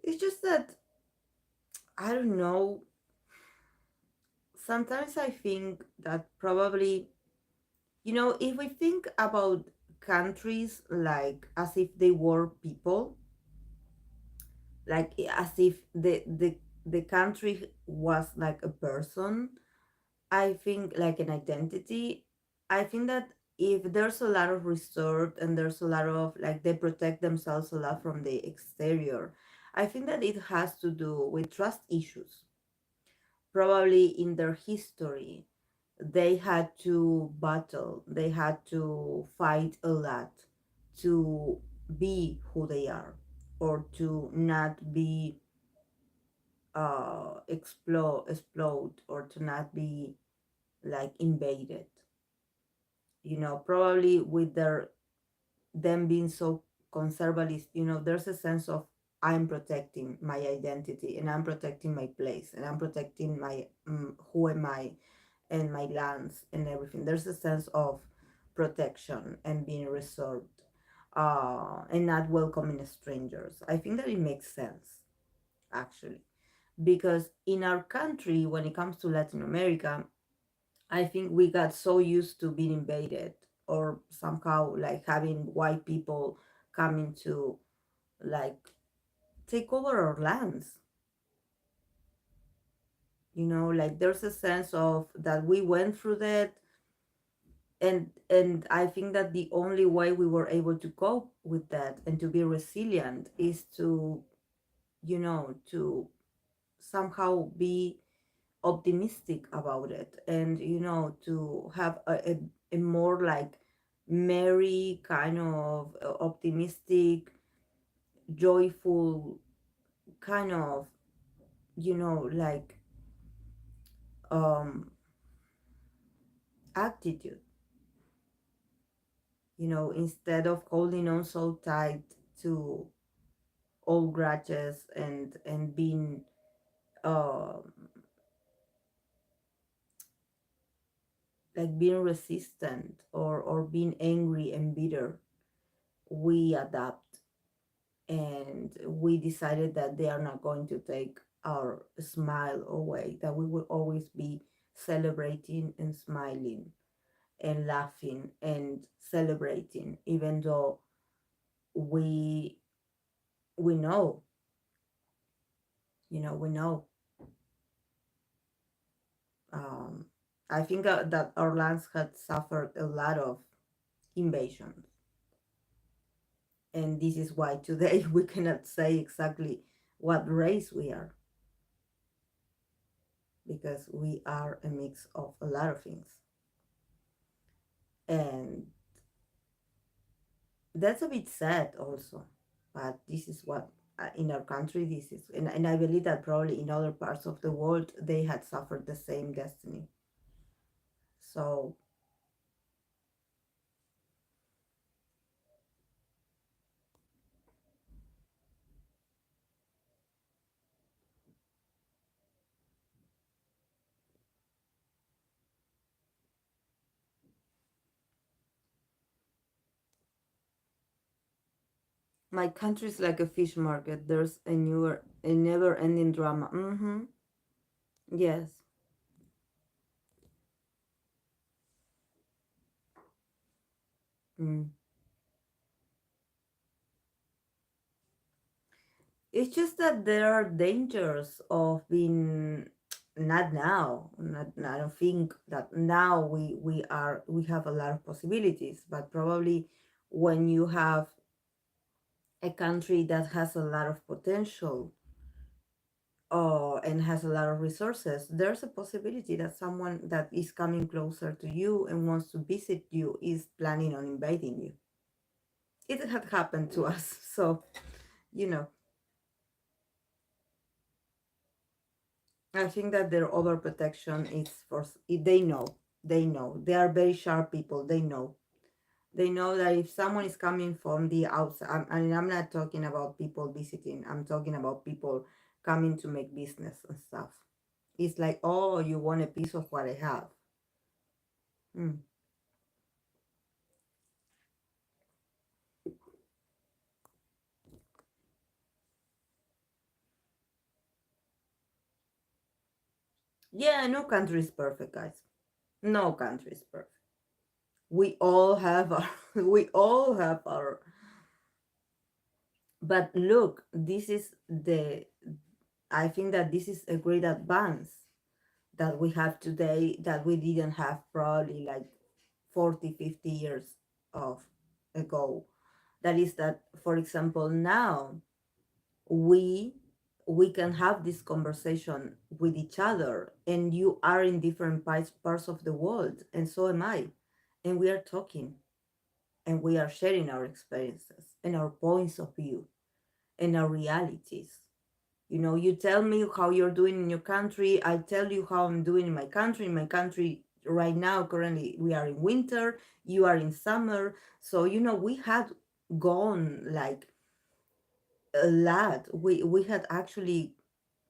A: It's just that I don't know. Sometimes I think that probably, if we think about countries like as if they were people, like as if the country was like a person, I think like an identity. I think that if there's a lot of reserve and there's a lot of like they protect themselves a lot from the exterior, I think that it has to do with trust issues. Probably in their history they had to battle, they had to fight a lot to be who they are, or to not be explode, or to not be like invaded. Probably with them being so conservative, there's a sense of I'm protecting my identity, and I'm protecting my place, and I'm protecting my who am I, and my lands and everything. There's a sense of protection and being reserved. and not welcoming strangers. I think that it makes sense, actually, because in our country, when it comes to Latin America, I think we got so used to being invaded, or somehow like having white people coming to like take over our lands. Like there's a sense of that we went through that, and I think that the only way we were able to cope with that and to be resilient is to, to somehow be optimistic about it, and to have a more like merry kind of optimistic, joyful kind of, like um attitude, instead of holding on so tight to old grudges, and being uh like being resistant, or being angry and bitter. We adapt, and we decided that they are not going to take our smile away, that we will always be celebrating and smiling and laughing and celebrating, even though we we know, we know. um, I think that our lands had suffered a lot of invasions, and this is why today we cannot say exactly what race we are, because we are a mix of a lot of things. And that's a bit sad also, but this is what, in our country, this is, and I believe that probably in other parts of the world they had suffered the same destiny. So my country is like a fish market. There's a never ending drama. Mm-hmm. Yes. Mm. It's just that there are dangers of being, not now. Not, I don't think that now we have a lot of possibilities, but probably when you have a country that has a lot of potential, and has a lot of resources, there's a possibility that someone that is coming closer to you and wants to visit you is planning on invading you. It had happened to us, so you know I think that their overprotection is they know they are very sharp people. They know that if someone is coming from the outside, and I'm not talking about people visiting, I'm talking about people coming to make business and stuff. It's like, oh, you want a piece of what I have. Mm. Yeah, no country is perfect, guys. No country is perfect. We all have our, we all have our, but look, this is the, I think that this is a great advance that we have today that we didn't have probably like 40, 50 years of ago. That is that, for example, now we we can have this conversation with each other, and you are in different parts of the world and so am I, and we are talking, and we are sharing our experiences and our points of view and our realities. You tell me how you're doing in your country, I tell you how I'm doing in my country. In my country right now, currently, we are in winter, you are in summer. So we had gone like a lot. We had actually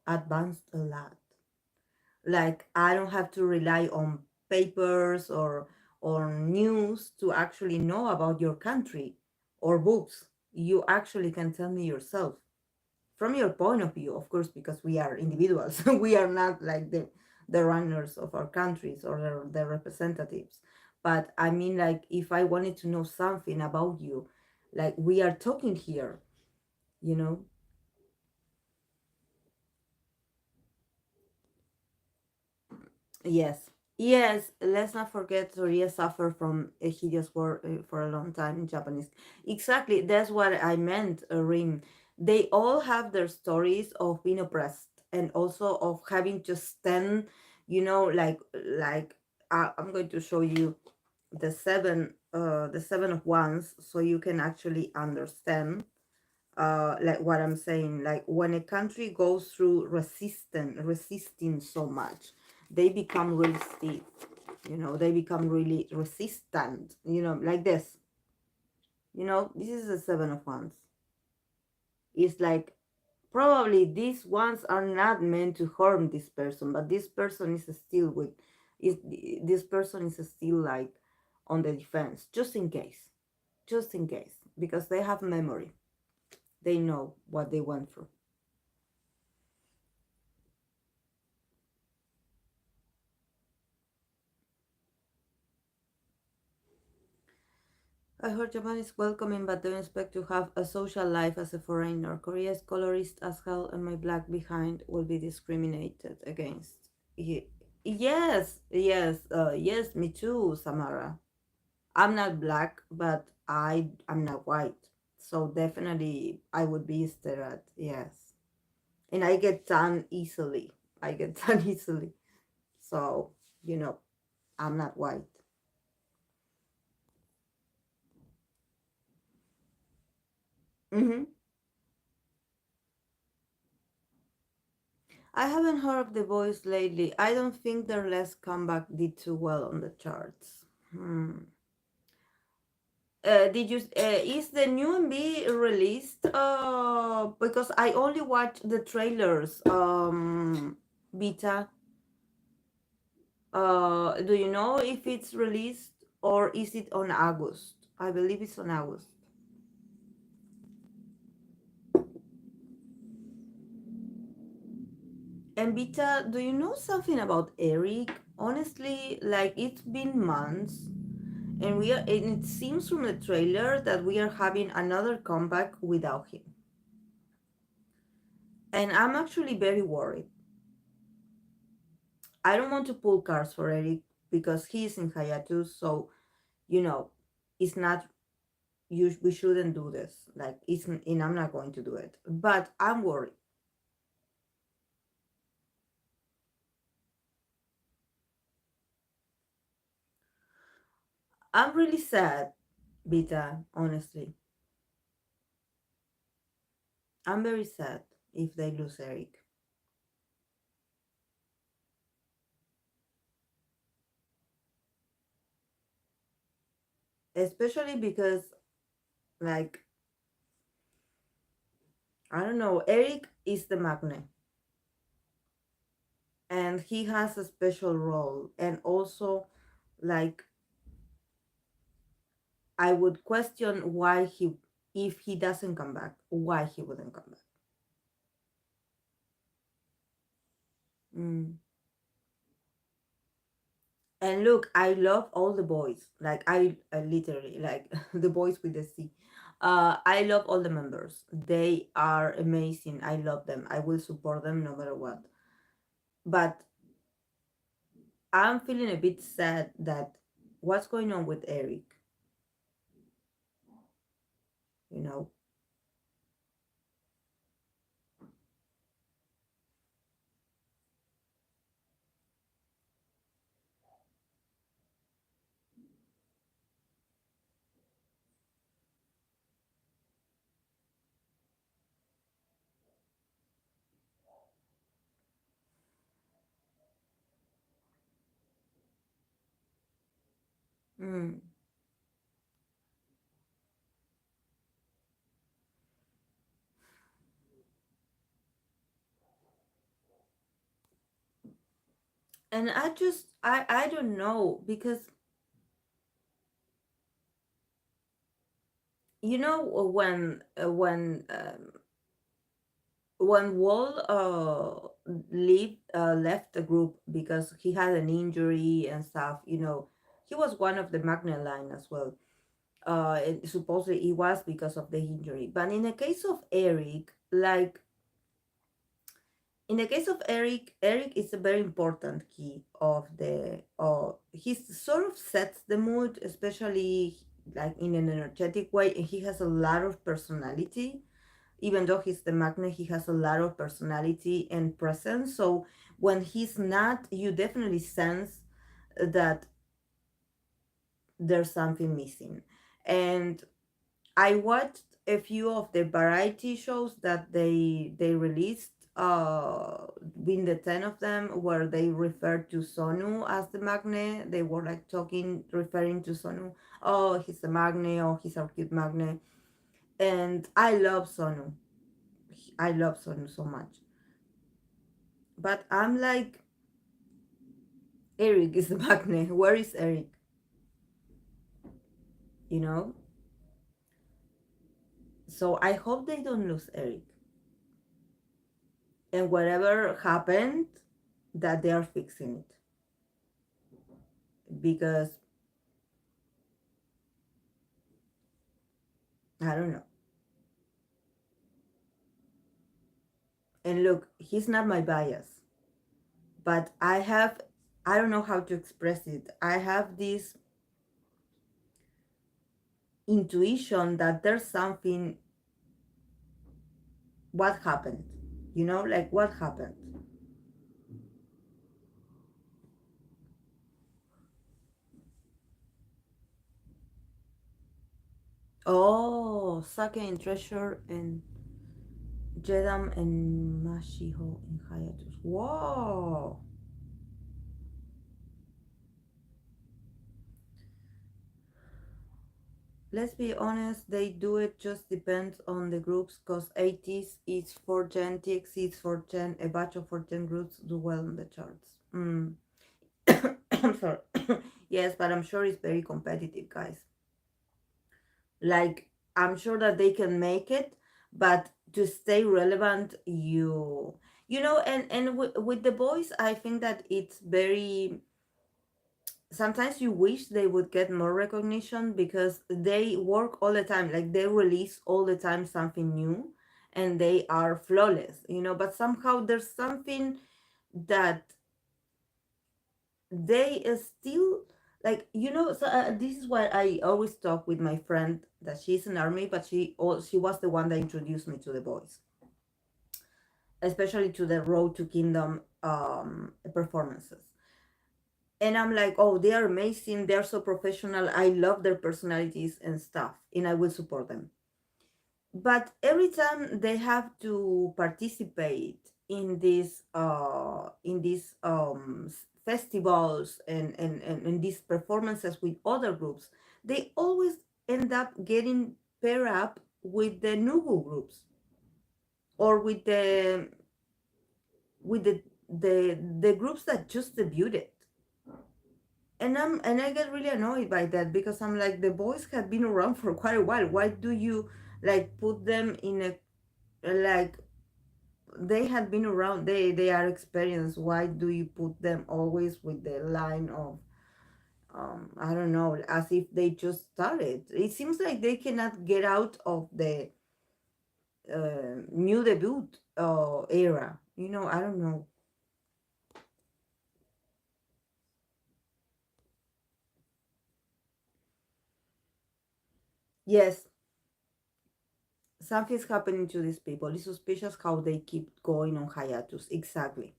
A: advanced a lot. Like, I don't have to rely on papers or news to actually know about your country or books. You actually can tell me yourself from your point of view, of course, because we are individuals. We are not like the runners of our countries or the representatives. But I mean, like, if I wanted to know something about you, like, we are talking here, you know. Yes. Yes, let's not forget Soria suffered from a hideous war for a long time in Japanese. Exactly, that's what I meant, Rim. They all have their stories of being oppressed and also of having to stand, I'm going to show you the seven of wands so you can actually understand like what I'm saying, like when a country goes through resisting so much, they become really stiff, they become really resistant, like this, this is the seven of wands. It's like probably these ones are not meant to harm this person, but this person is still is this person is still like on the defense, just in case, because they have memory, they know what they went through. I heard Japan is welcoming, but don't expect to have a social life as a foreigner. Korea is colorist as hell, and my black behind will be discriminated against. Yes, yes, yes, me too, Samara. I'm not black, but I'm not white. So definitely I would be stared at, yes. And I get tan easily. I get tan easily. So, you know, I'm not white. Mm-hmm. I haven't heard of The Voice lately. I don't think their last comeback did too well on the charts. Hmm. Did you? Is the new MV released? Because I only watched the trailers. Beta. Do you know if it's released or is it on August? I believe it's on August. And Beta, do you know something about Eric? Honestly, like it's been months and it seems from the trailer that we are having another comeback without him. And I'm actually very worried. I don't want to pull cards for Eric because he's in hiatus, so you know, it's not we shouldn't do this. Like it's and I'm not going to do it. But I'm worried. I'm really sad, Beta, honestly. I'm very sad if they lose Eric. Especially because like I don't know, Eric is the magnet and he has a special role and also like I would question why he if he doesn't come back why he wouldn't come back. Mm. And look, I love all the boys, like I literally like the boys with the C. I love all the members, they are amazing, I love them, I will support them no matter what, but I'm feeling a bit sad that what's going on with Eric, you know. Mm. And I don't know because you know, when Wall left the group because he had an injury and stuff, you know, he was one of the Magna line as well. Supposedly it was because of the injury. But in the case of Eric, like in the case of Eric, Eric is a very important key of the. He sort of sets the mood, especially like in an energetic way, and he has a lot of personality. Even though he's the magnet, he has a lot of personality and presence. So when he's not, you definitely sense that there's something missing. And I watched a few of the variety shows that they released in the 10 of them where they referred to Sonu as the magnet. They were like talking, referring to Sonu. Oh, he's the magnet. Oh, he's our cute magnet. And I love Sonu. I love Sonu so much. But I'm like, Eric is the magnet. Where is Eric? You know? So I hope they don't lose Eric. And whatever happened, that they are fixing it. Because I don't know. And look, he's not my bias, but I don't know how to express it. I have this intuition that there's something, what happened? You know, like what happened? Oh, Sake in Treasure and Jedam and Mashiho in Hayatus. Whoa! Let's be honest, they do it just depends on the groups because 80s is for Gen, TXT is for Gen, a batch of for Gen groups do well on the charts. I'm sorry. Yes, but I'm sure it's very competitive, guys. Like, I'm sure that they can make it, but to stay relevant, you know, and with the boys, I think that it's very, sometimes you wish they would get more recognition because they work all the time, like they release all the time something new and they are flawless, you know, but somehow there's something that they still, like, you know, so this is why I always talk with my friend that she's an army, but she was the one that introduced me to the boys, especially to the Road to Kingdom performances. And I'm like, oh, they are amazing, they're so professional, I love their personalities and stuff, and I will support them. But every time they have to participate in these festivals and these performances with other groups, they always end up getting paired up with the Nugu groups or with the groups that just debuted. And I get really annoyed by that because I'm like, the boys have been around for quite a while. Why do you like put them in a, like, they had been around, they are experienced, why do you put them always with the line of I don't know, as if they just started? It seems like they cannot get out of the new debut era, you know. I don't know. Yes, something's happening to these people. It's suspicious how they keep going on hiatus. Exactly.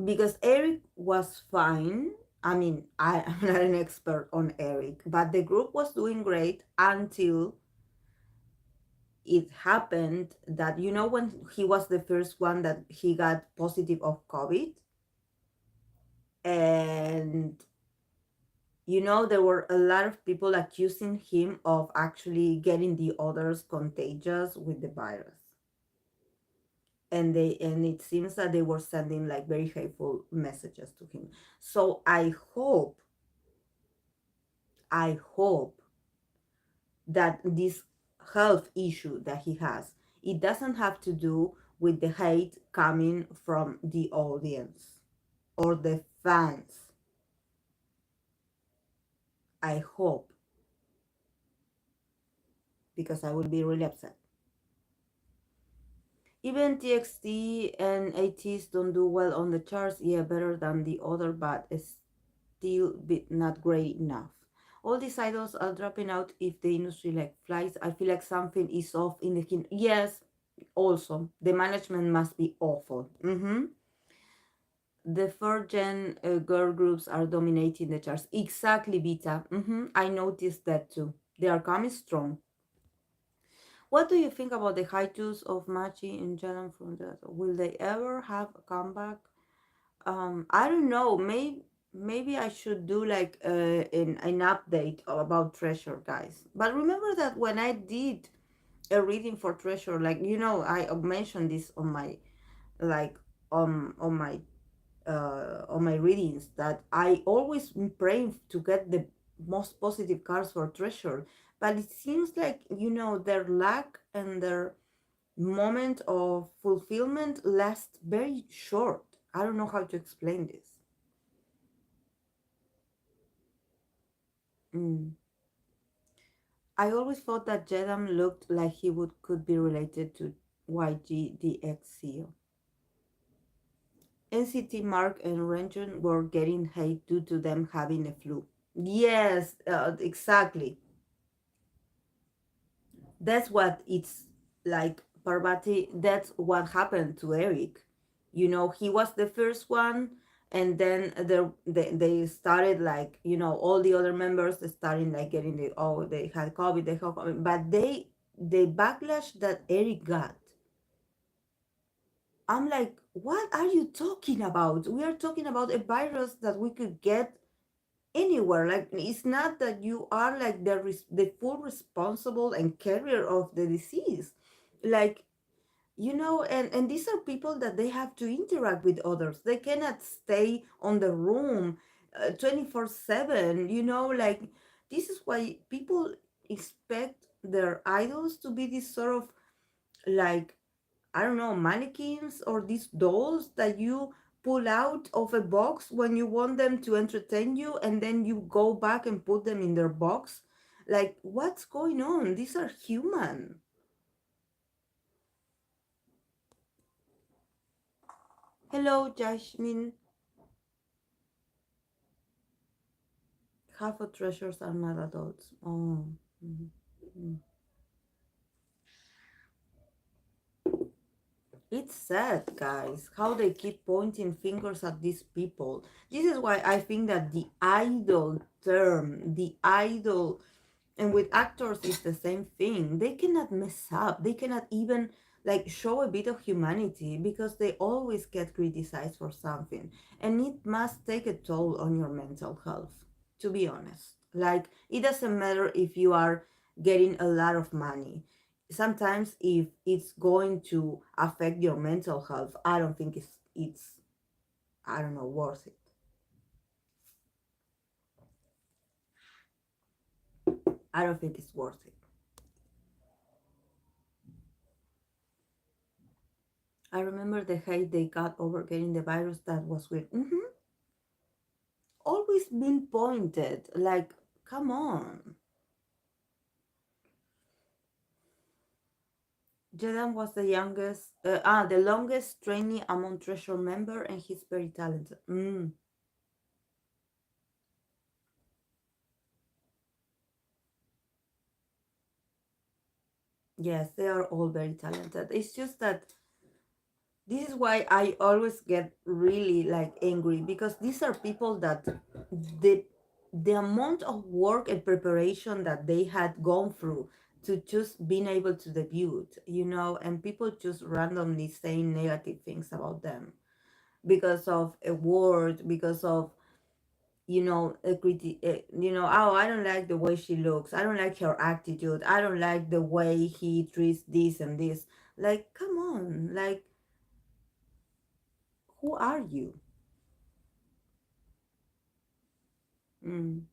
A: Because Eric was fine. I mean, I'm not an expert on Eric, but the group was doing great until it happened that, you know, when he was the first one that he got positive of COVID, and you know, there were a lot of people accusing him of actually getting the others contagious with the virus. And it seems that they were sending like very hateful messages to him. So I hope I hope that this health issue that he has, it doesn't have to do with the hate coming from the audience or the fans. I hope, because I will be really upset. Even TXT and ATs don't do well on the charts. Yeah, better than the other, but it's still not great enough. All these idols are dropping out if the industry like flies. I feel like something is off in the yes, also the management must be awful. The third gen girl groups are dominating the charts. Exactly, Vita. I noticed that too. They are coming strong. What do you think about the hiatus of Machi and Jalan from that? Will they ever have a comeback? I don't know. Maybe I should do like an update about Treasure, guys. But remember that when I did a reading for Treasure, like I mentioned this on my like on my readings, that I always praying to get the most positive cards for Treasure, but it seems like their luck and their moment of fulfillment lasts very short. I don't know how to explain this. Mm. I always thought that Jedam looked like he could be related to YGDX CEO. NCT Mark and Renjun were getting hate due to them having a flu. Yes, exactly. That's what it's like, Parvati. That's what happened to Eric. He was the first one, and then they started like, all the other members starting like getting they had COVID, they had COVID, but the backlash that Eric got, I'm like, what are you talking about? We are talking about a virus that we could get anywhere. Like, it's not that you are like the full responsible and carrier of the disease. Like, and these are people that they have to interact with others. They cannot stay on the room 24/7. Like, this is why people expect their idols to be this sort of like, I don't know, mannequins or these dolls that you pull out of a box when you want them to entertain you, and then you go back and put them in their box. Like, what's going on? These are human. Hello, Jasmine. Half of treasures are not adults. Oh. Mhm. Mhm. It's sad, guys, how they keep pointing fingers at these people. This is why I think that the idol term, the idol, and with actors, it's the same thing. They cannot mess up. They cannot even like show a bit of humanity because they always get criticized for something. And it must take a toll on your mental health, to be honest. Like, it doesn't matter if you are getting a lot of money. Sometimes if it's going to affect your mental health, I don't think it's I don't know, worth it. I don't think it's worth it. I remember the hate they got over getting the virus. That was weird. Always been pointed. Like, come on. Jedan was the longest trainee among Treasure member, and he's very talented. Yes, they are all very talented. It's just that this is why I always get really like angry, because these are people that the the amount of work and preparation that they had gone through to just being able to debut, and people just randomly saying negative things about them because of a word, because of oh, I don't like the way she looks, I don't like her attitude, I don't like the way he treats this and this. Like, come on, like, who are you? Mm.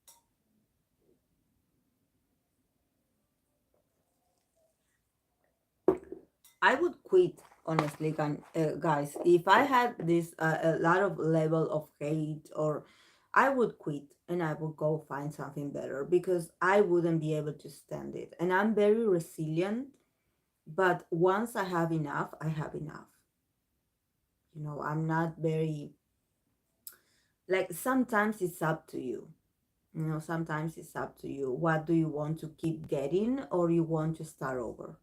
A: I would quit, honestly, guys. If I had this a lot of level of hate, or I would quit and I would go find something better because I wouldn't be able to stand it. And I'm very resilient, but once I have enough, I have enough. I'm not very, like, sometimes it's up to you. Sometimes it's up to you. What do you want to keep getting, or you want to start over?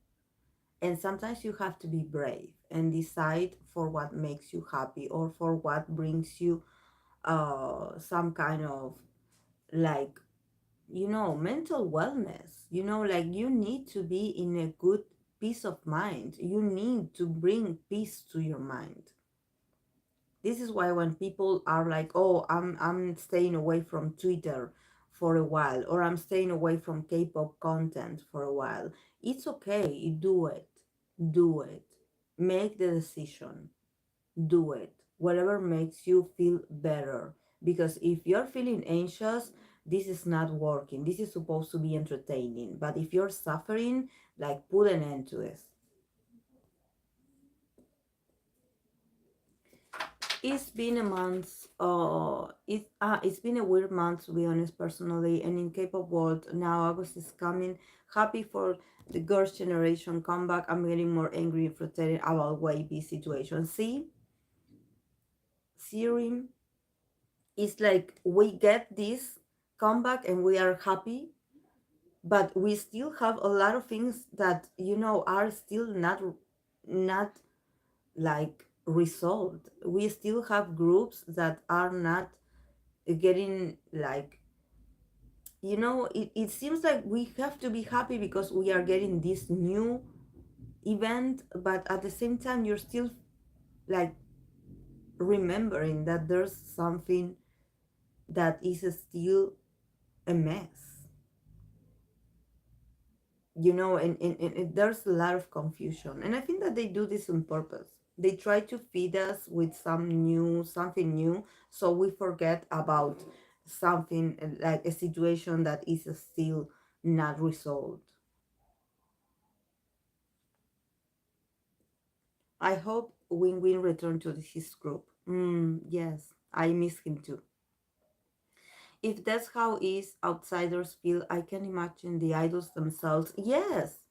A: And sometimes you have to be brave and decide for what makes you happy, or for what brings you some kind of, like, mental wellness. Like, you need to be in a good peace of mind. You need to bring peace to your mind. This is why when people are like, oh, I'm staying away from Twitter for a while, or I'm staying away from K-pop content for a while, it's okay. Do it. Do it. Make the decision. Do it. Whatever makes you feel better. Because if you're feeling anxious, this is not working. This is supposed to be entertaining. But if you're suffering, like, put an end to it. It's been a month. It's been a weird month, to be honest, personally. And in K-pop world, now August is coming. Happy for the girls' generation comeback. I'm getting more angry and frustrated about wavy situation. See, Serum, it's like we get this comeback and we are happy, but we still have a lot of things that are still not like resolved. We still have groups that are not getting, like, it seems like we have to be happy because we are getting this new event, but at the same time you're still, like, remembering that there's something that is still a mess. And there's a lot of confusion, and I think that they do this on purpose. They try to feed us with something new, so we forget about something, like a situation that is still not resolved. I hope Win-Win return to his group. Yes, I miss him too. If that's how is outsiders feel, I can imagine the idols themselves. Yes,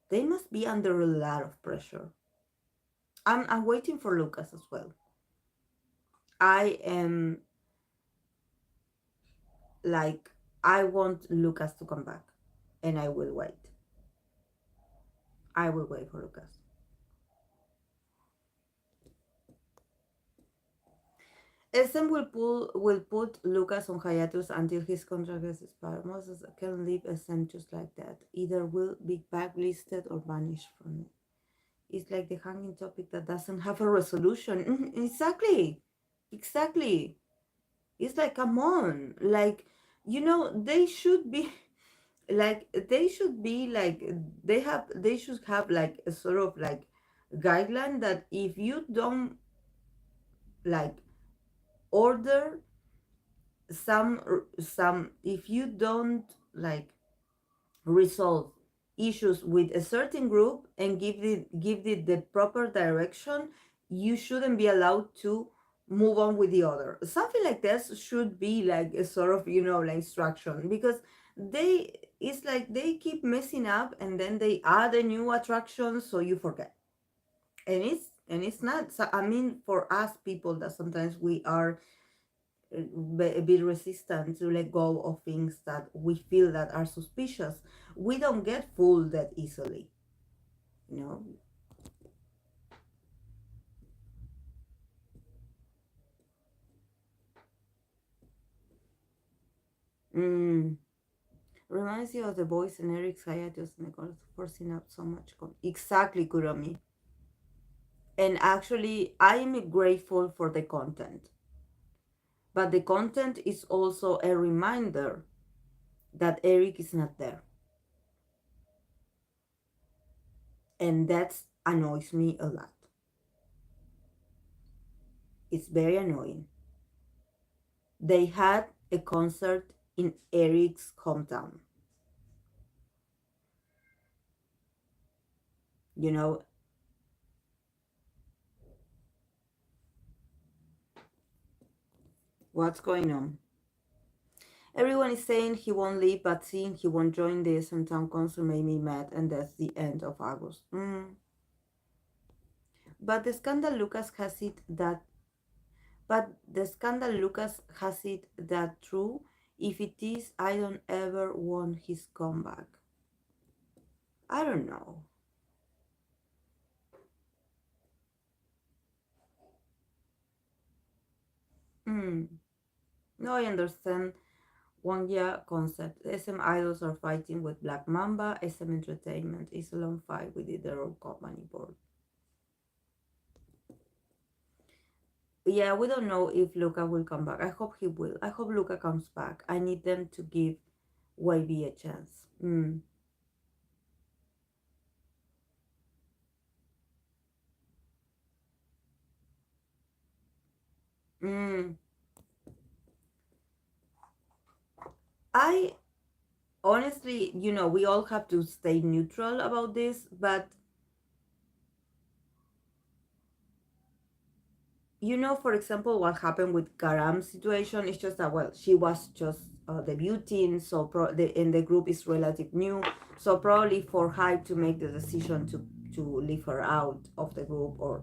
A: they must be under a lot of pressure. I'm waiting for Lucas as well. I am, like, I want Lucas to come back, and I will wait. I will wait for Lucas. SM will put Lucas on hiatus until his contract is expired. Moses can leave SM just like that. Either will be blacklisted or banished from it. It's like the hanging topic that doesn't have a resolution. Exactly. Exactly. It's like, come on. Like, they should be like, they should have, like, a sort of, like, guideline that if you don't, like, order some if you don't, like, resolve issues with a certain group and give it the proper direction, you shouldn't be allowed to move on with the other. Something like this should be like a sort of, like, instruction, because it's like they keep messing up and then they add a new attraction, so you forget. And it's not, so I mean, for us people that sometimes we are a bit resistant to let go of things that we feel that are suspicious, we don't get fooled that easily, you know. mm. Reminds you of the boys and Eric's hiatus and the girls forcing up so much exactly, Kuromi. And actually, I am grateful for the content, but the content is also a reminder that Eric is not there, and that annoys me a lot. It's very annoying. They had a concert in Eric's hometown. you know. What's going on? Everyone is saying he won't leave, but seeing he won't join the SM Town Council made me mad, and that's the end of August. But the scandal Lucas has it that but the scandal Lucas has it that true. If it is, I don't ever want his comeback. I don't know. Hmm. No, I understand one year concept. SM idols are fighting with Black Mamba. SM Entertainment is a long fight with their own company board. Yeah, we don't know if Luca will come back. I hope he will. I hope Luca comes back. I need them to give Wavy a chance. Mm. I honestly, we all have to stay neutral about this, but for example, what happened with Karam's situation is just that, well, she was just debuting, so and the group is relative new, so probably for Hype to make the decision to leave her out of the group, or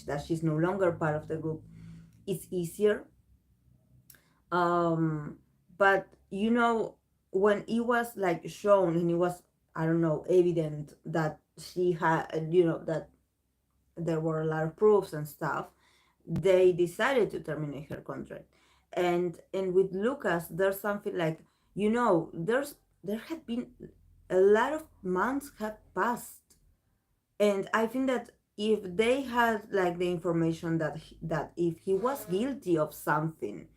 A: that she's no longer part of the group, it's easier. um but when it was like shown, and it was, I don't know, evident that she had, that there were a lot of proofs and stuff, they decided to terminate her contract. And with Lucas, there's something like, there had been a lot of months have passed, and I think that if they had like the information that if he was guilty of something,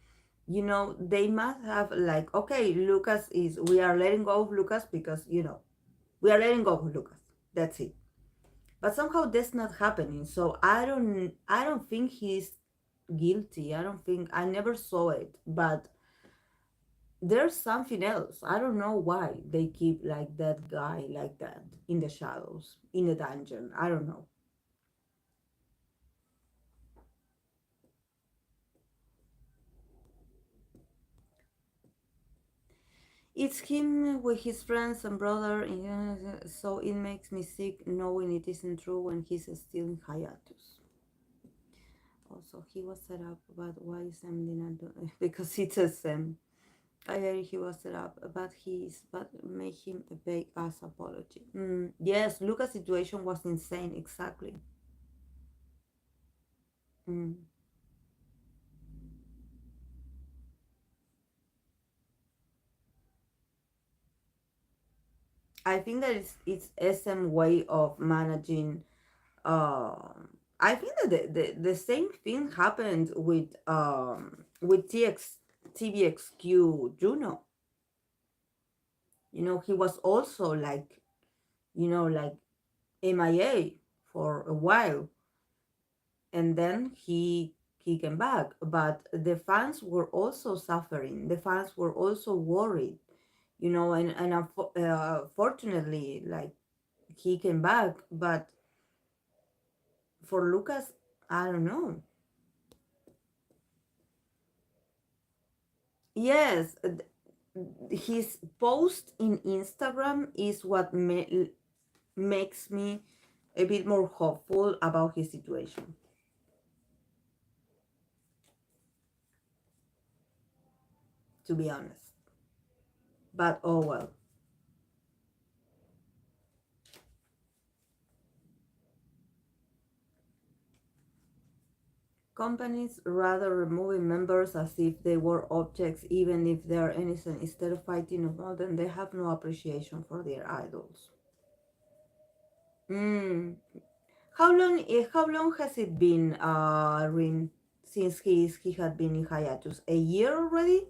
A: they must have like, okay, Lucas is we are letting go of Lucas because we are letting go of Lucas, that's it. But somehow that's not happening, so I don't think he's guilty. I never saw it, but there's something else. I don't know why they keep like that guy like that in the shadows, in the dungeon. I don't know. It's him with his friends and brother, so it makes me sick knowing it isn't true when he's still in hiatus. Also, he was set up, but why Sam didn't do it? Because it's a Sam. I heard he was set up, but make him a big ass apology. Yes, Lucas' situation was insane, exactly. Mm. I think that it's SM way of managing. I think that the same thing happened with TVXQ Juno. He was also like, like MIA for a while, and then he came back. But the fans were also suffering. The fans were also worried, and fortunately, like, he came back. But for Lucas, I don't know. Yes, his post in Instagram is what makes me a bit more hopeful about his situation, to be honest. But oh well. Companies rather removing members as if they were objects, even if they are innocent, instead of fighting about them. They have no appreciation for their idols. Mm. How long has it been, Rin, since he had been in hiatus? A year already?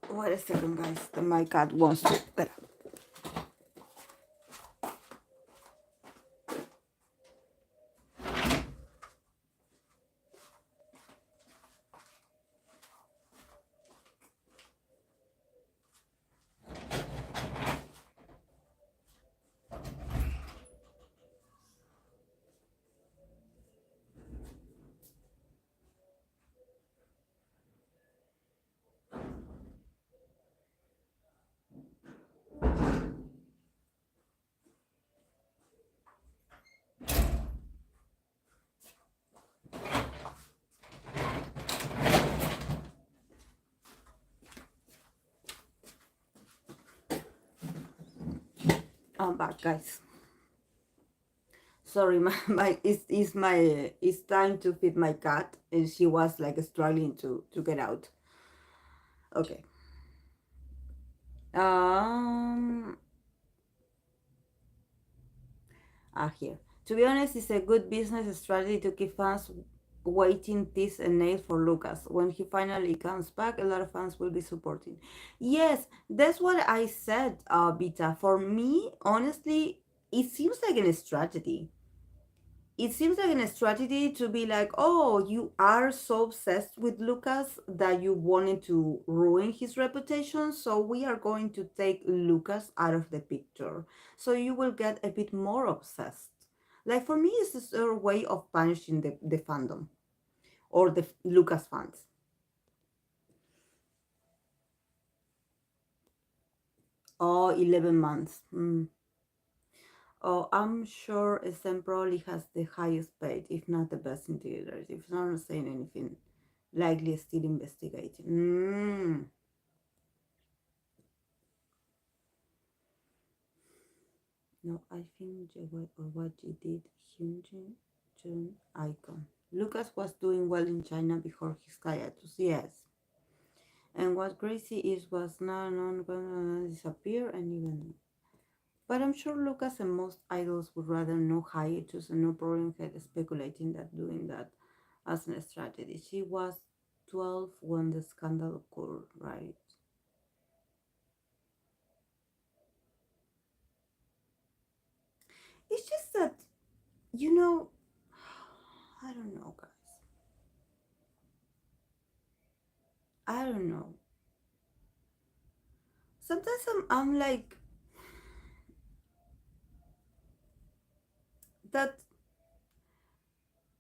A: Wait a second, guys. My cat wants to get up. I'm back, guys. Sorry, my it's time to feed my cat, and she was like struggling to get out. Okay. Um. Here. To be honest, it's a good business strategy to keep fans waiting teeth and nails for Lucas. When he finally comes back, a lot of fans will be supporting. Yes, that's what I said, Vita. For me, honestly, it seems like a strategy. It seems like a strategy to be like, oh, you are so obsessed with Lucas that you wanted to ruin his reputation, so we are going to take Lucas out of the picture. So you will get a bit more obsessed. Like for me, it's a way of punishing the fandom or the Lucas fans. Oh, 11 months. Oh, I'm sure SM probably has the highest paid, if not the best in theaters. If I'm not saying anything, likely still investigating. No, I think Jaguar or what you did, Hyunjin Jun icon. Lucas was doing well in China before his hiatus, yes. And what crazy is was not known gonna disappear and even. But I'm sure Lucas and most idols would rather no hiatus and no problem head speculating that doing that as a strategy. She was 12 when the scandal occurred, right? It's just that, you know, I don't know, guys. I don't know. Sometimes I'm like, that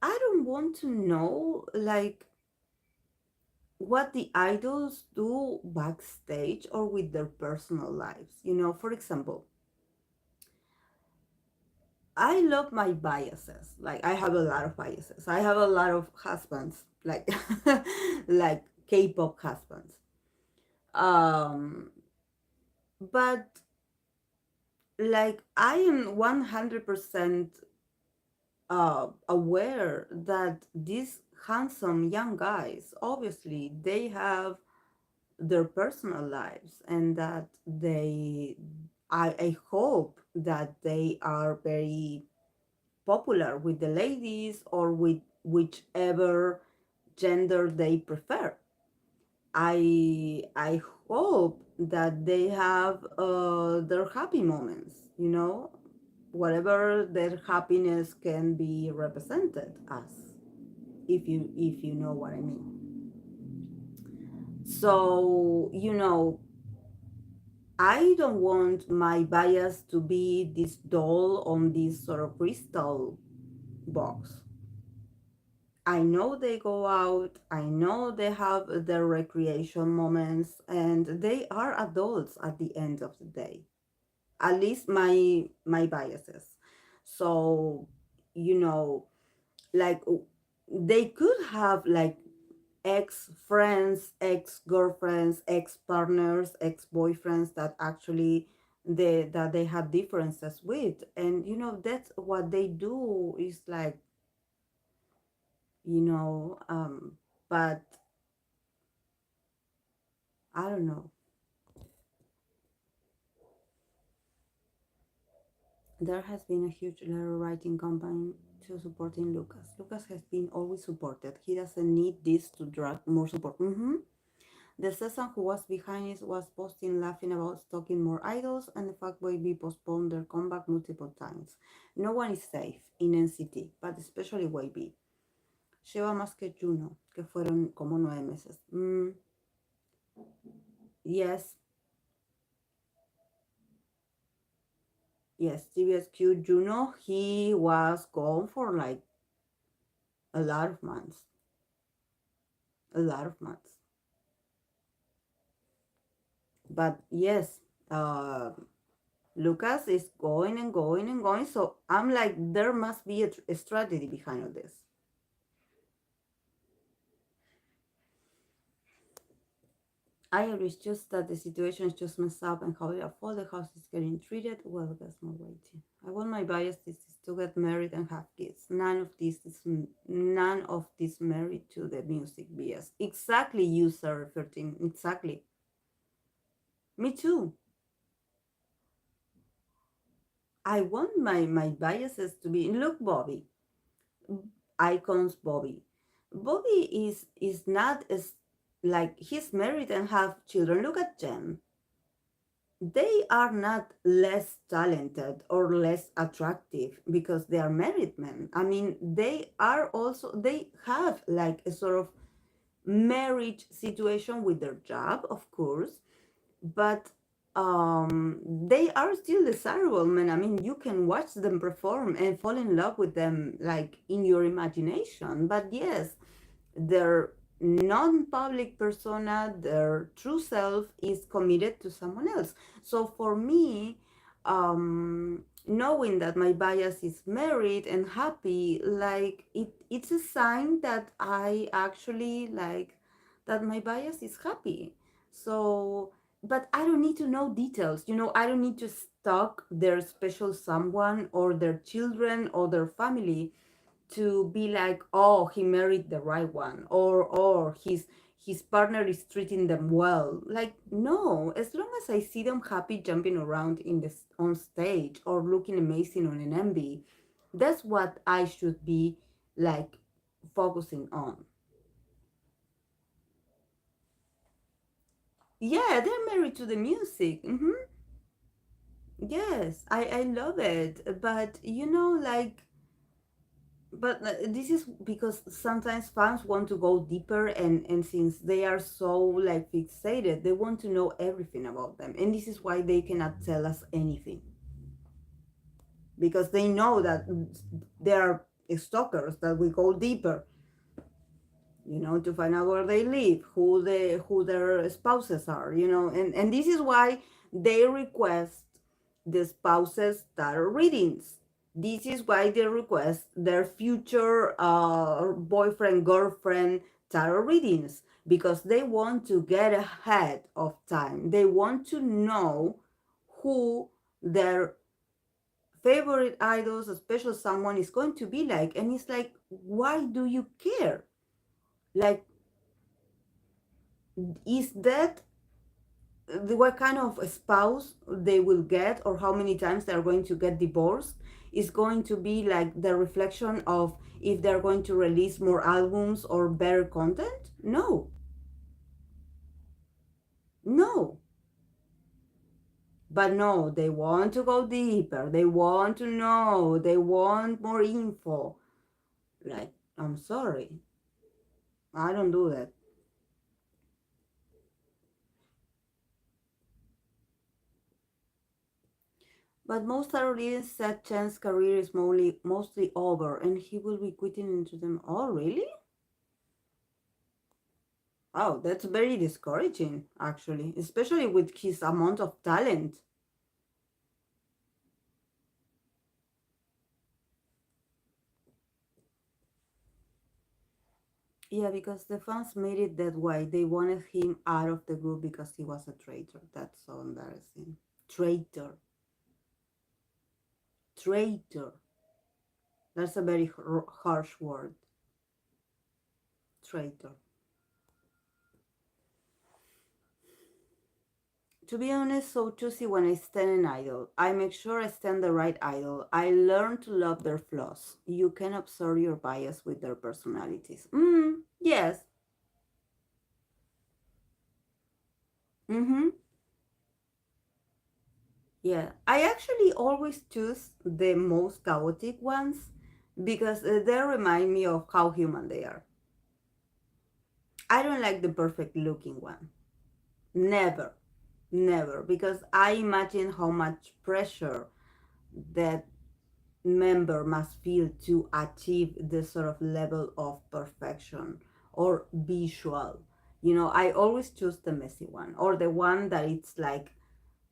A: I don't want to know, like, what the idols do backstage or with their personal lives. For example, I love my biases. Like, I have a lot of biases. I have a lot of husbands, like, like K-pop husbands. Um, but like, I am 100% aware that these handsome young guys, obviously, they have their personal lives, and that I hope that they are very popular with the ladies or with whichever gender they prefer. I hope that they have their happy moments, whatever their happiness can be represented as, if you know what I mean. So, I don't want my bias to be this doll on this sort of crystal box. I know they go out, I know they have their recreation moments, and they are adults at the end of the day. At least my biases. So, you know, like, they could have like ex friends, ex girlfriends, ex partners, ex boyfriends that actually they had differences with, and that's what they do is like, you know um but I don't know. There has been a huge letter writing campaign to supporting Lucas. Lucas has been always supported. He doesn't need this to drag more support. The season who was behind it was posting laughing about stalking more idols, and the Fuckboy B postponed their comeback multiple times. No one is safe in NCT, but especially YB. Lleva más que Juno, que fueron como 9 meses. Yes, yes, TVSQ Juno, he was gone for like a lot of months. A lot of months. But yes, Lucas is going and going and going. So I'm like, there must be a strategy behind all this. I agree. It's just that the situation is just messed up and how therefore the house is getting treated. Well, that's more waiting. I want my bias is to get married and have kids. None of this married to the music BS. Exactly, you sir 13. Exactly. Me too. I want my biases to be look, Bobby. Icons, Bobby. Bobby is not as like he's married and have children. Look at Jen. They are not less talented or less attractive because they are married men. I mean, they are also, they have like a sort of marriage situation with their job, of course, but they are still desirable men. I mean, you can watch them perform and fall in love with them like in your imagination. But yes, their non-public persona, their true self, is committed to someone else. So for me, knowing that my bias is married and happy, like it's a sign that I actually like that my bias is happy. So, but I don't need to know details. I don't need to stalk their special someone or their children or their family to be like, oh, he married the right one, or his partner is treating them well. Like, no, as long as I see them happy jumping around on stage or looking amazing on an MV, that's what I should be like focusing on. Yeah, they're married to the music. Yes, I love it, but like, but this is because sometimes fans want to go deeper, and since they are so like fixated, they want to know everything about them, and this is why they cannot tell us anything, because they know that there are stalkers that will go deeper, to find out where they live, who their spouses are, and this is why they request the spouses tarot readings. This is why they request their future boyfriend, girlfriend tarot readings, because they want to get ahead of time. They want to know who their favorite idols, especially someone, is going to be like. And it's like, why do you care? Like, is that what kind of spouse they will get, or how many times they're going to get divorced, is going to be like the reflection of if they're going to release more albums or better content? No, no. But no, they want to go deeper, they want to know, they want more info. Like, I'm sorry, I don't do that. But most thoroughly said Chan's career is mostly over and he will be quitting into them. Oh, really? Oh, that's very discouraging, actually, especially with his amount of talent. Yeah, because the fans made it that way. They wanted him out of the group because he was a traitor. That's so embarrassing. Traitor. Traitor. That's a very harsh word. Traitor. To be honest, so choosy when I stand an idol. I make sure I stand the right idol. I learn to love their flaws. You can observe your bias with their personalities. Yes. Mm-hmm. Yeah. I actually always choose the most chaotic ones because they remind me of how human they are. I don't like the perfect looking one. Never. Never. Because I imagine how much pressure that member must feel to achieve this sort of level of perfection or visual. I always choose the messy one, or the one that it's like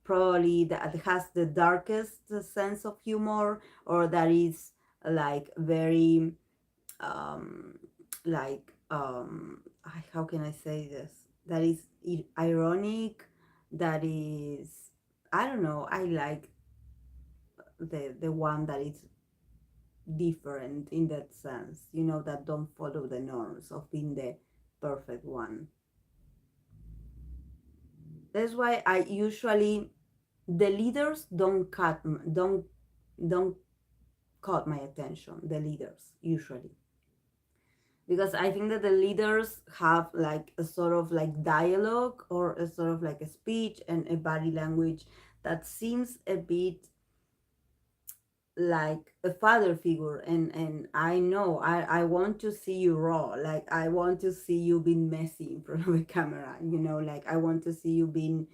A: probably that has the darkest sense of humor, or that is like very um like how can I say this, that is ironic, that is, I don't know, I like the one that is different in that sense, that don't follow the norms of being the perfect one. That's why I usually, the leaders don't caught my attention, the leaders usually, because I think that the leaders have like a sort of like dialogue or a sort of like a speech and a body language that seems a bit like a father figure, and I know I want to see you raw, like I want to see you being messy in front of a camera, like I want to see you being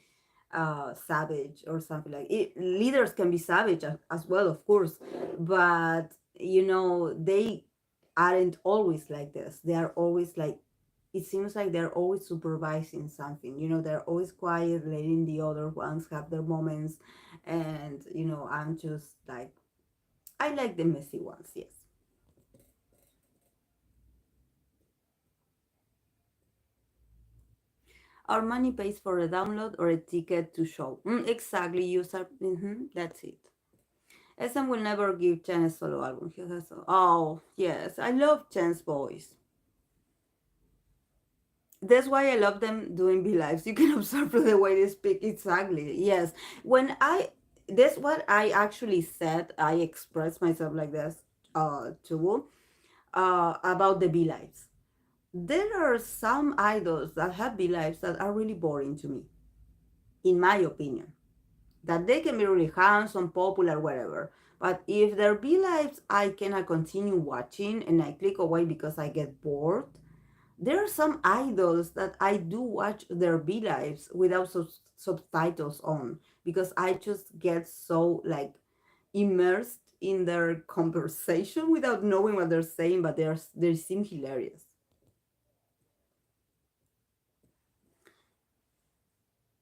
A: savage or something like it. Leaders can be savage as well, of course, but they aren't always like this. They are always like, it seems like they're always supervising something, they're always quiet, letting the other ones have their moments. And I'm just like, I like the messy ones, yes. Our money pays for a download or a ticket to show. Exactly, user. That's it. SM will never give Chen a solo album. He has oh, yes, I love Chen's voice. That's why I love them doing B lives. You can observe the way they speak. Exactly. Yes. When I That's what I actually said. I expressed myself like this to about the B lives. There are some idols that have B lives that are really boring to me, in my opinion. That they can be really handsome, popular, whatever. But if their be lives, I cannot continue watching and I click away because I get bored. There are some idols that I do watch their be lives without subtitles on because I just get so like immersed in their conversation without knowing what they're saying, but they seem hilarious.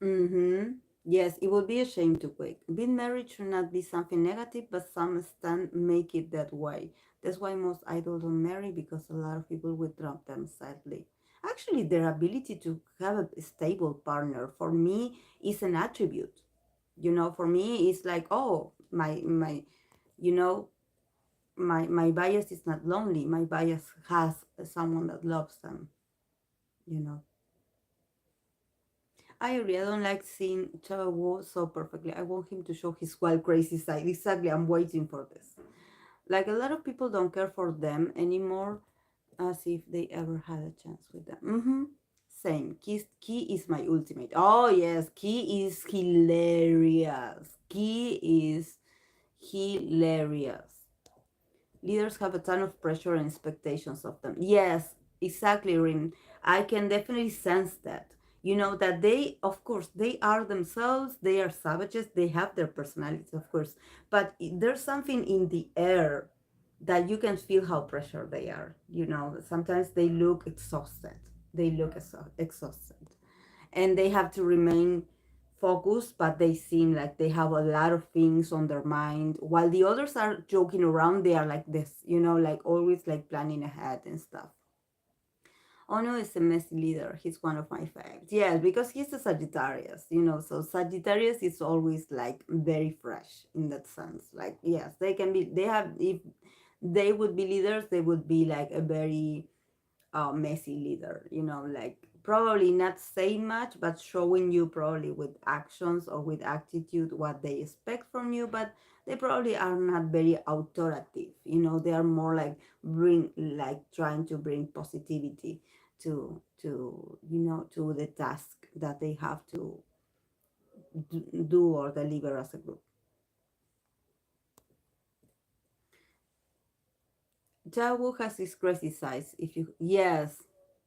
A: Mm-hmm. Yes, it would be a shame to quit. Being married should not be something negative, but some stand make it that way. That's why most idols don't marry because a lot of people withdraw them sadly. Actually, their ability to have a stable partner for me is an attribute. For me, it's like, oh, you know, my bias is not lonely. My bias has someone that loves them. You know. I agree. I don't like seeing Chavo so perfectly. I want him to show his wild, crazy side. Exactly. I'm waiting for this. Like a lot of people don't care for them anymore, as if they ever had a chance with them. Same. Key is my ultimate. Oh yes, Key is hilarious. Key is hilarious. Leaders have a ton of pressure and expectations of them. Yes, exactly, Rin. I can definitely sense that. That they, of course, they are themselves, they are savages, they have their personalities, of course, but there's something in the air that you can feel how pressured they are. Sometimes they look exhausted. They look exhausted and they have to remain focused, but they seem like they have a lot of things on their mind while the others are joking around. They are like this, like always like planning ahead and stuff. Ono is a messy leader. He's one of my favorites. Yes, because he's a Sagittarius, so Sagittarius is always like very fresh in that sense. Like, yes, they have, if they would be leaders, they would be like a very messy leader, like probably not saying much, but showing you probably with actions or with attitude what they expect from you, but they probably are not very authoritative, they are more like trying to bring positivity to the task that they have to do or deliver as a group. Jawu has his crazy size. If you Yes,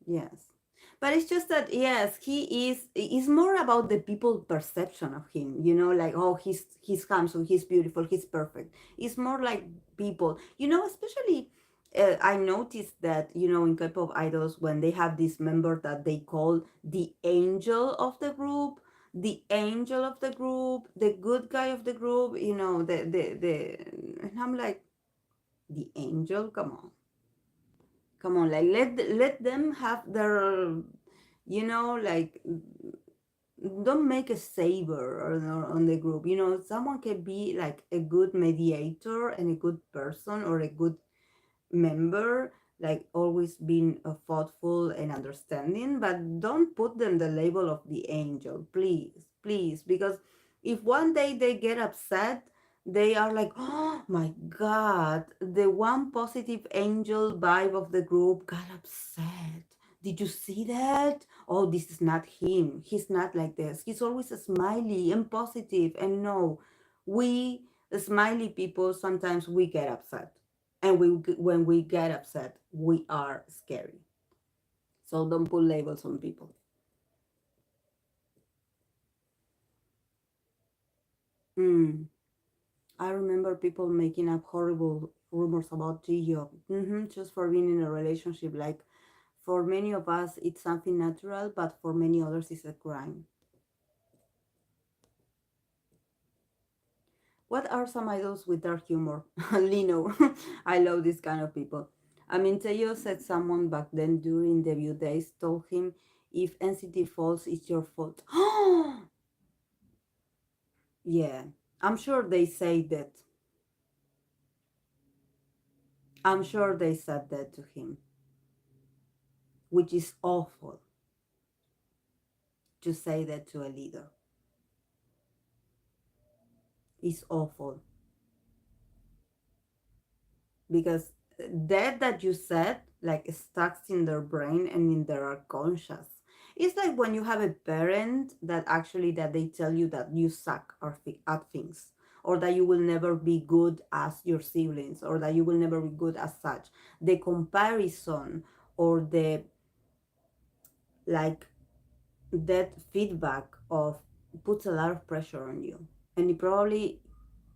A: yes, but it's just that yes, he is. It's more about the people perception of him. Like, oh, he's handsome, he's beautiful, he's perfect. It's more like people. Especially. I noticed that in K-pop idols when they have this member that they call the angel of the good guy of the group. The and I'm like, the angel, come on, like let them have their like don't make a saver on the group. Someone can be like a good mediator and a good person or a good member, like always being thoughtful and understanding, but don't put them the label of the angel, please, please, because if one day they get upset, they are like, oh my god, the one positive angel vibe of the group got upset. Did you see that? Oh, this is not him. He's not like this. He's always smiley and positive. And no, we, the smiley people, sometimes we get upset, and when we get upset, we are scary. So don't put labels on people. mm. I remember people making up horrible rumors about Gio, just for being in a relationship. Like, for many of us it's something natural, but for many others it's a crime. What are some idols with dark humor? Lino. I love this kind of people. I mean, Teo said someone back then during debut days told him, if NCT falls, it's your fault. Yeah, I'm sure they say that. I'm sure they said that to him, which is awful to say that to a leader. It's awful because that you said like stuck in their brain and in their conscious. It's like when you have a parent that actually that they tell you that you suck at things, or that you will never be good as your siblings, or that you will never be good as such. The comparison, or the, like, that feedback of puts a lot of pressure on you, and it probably,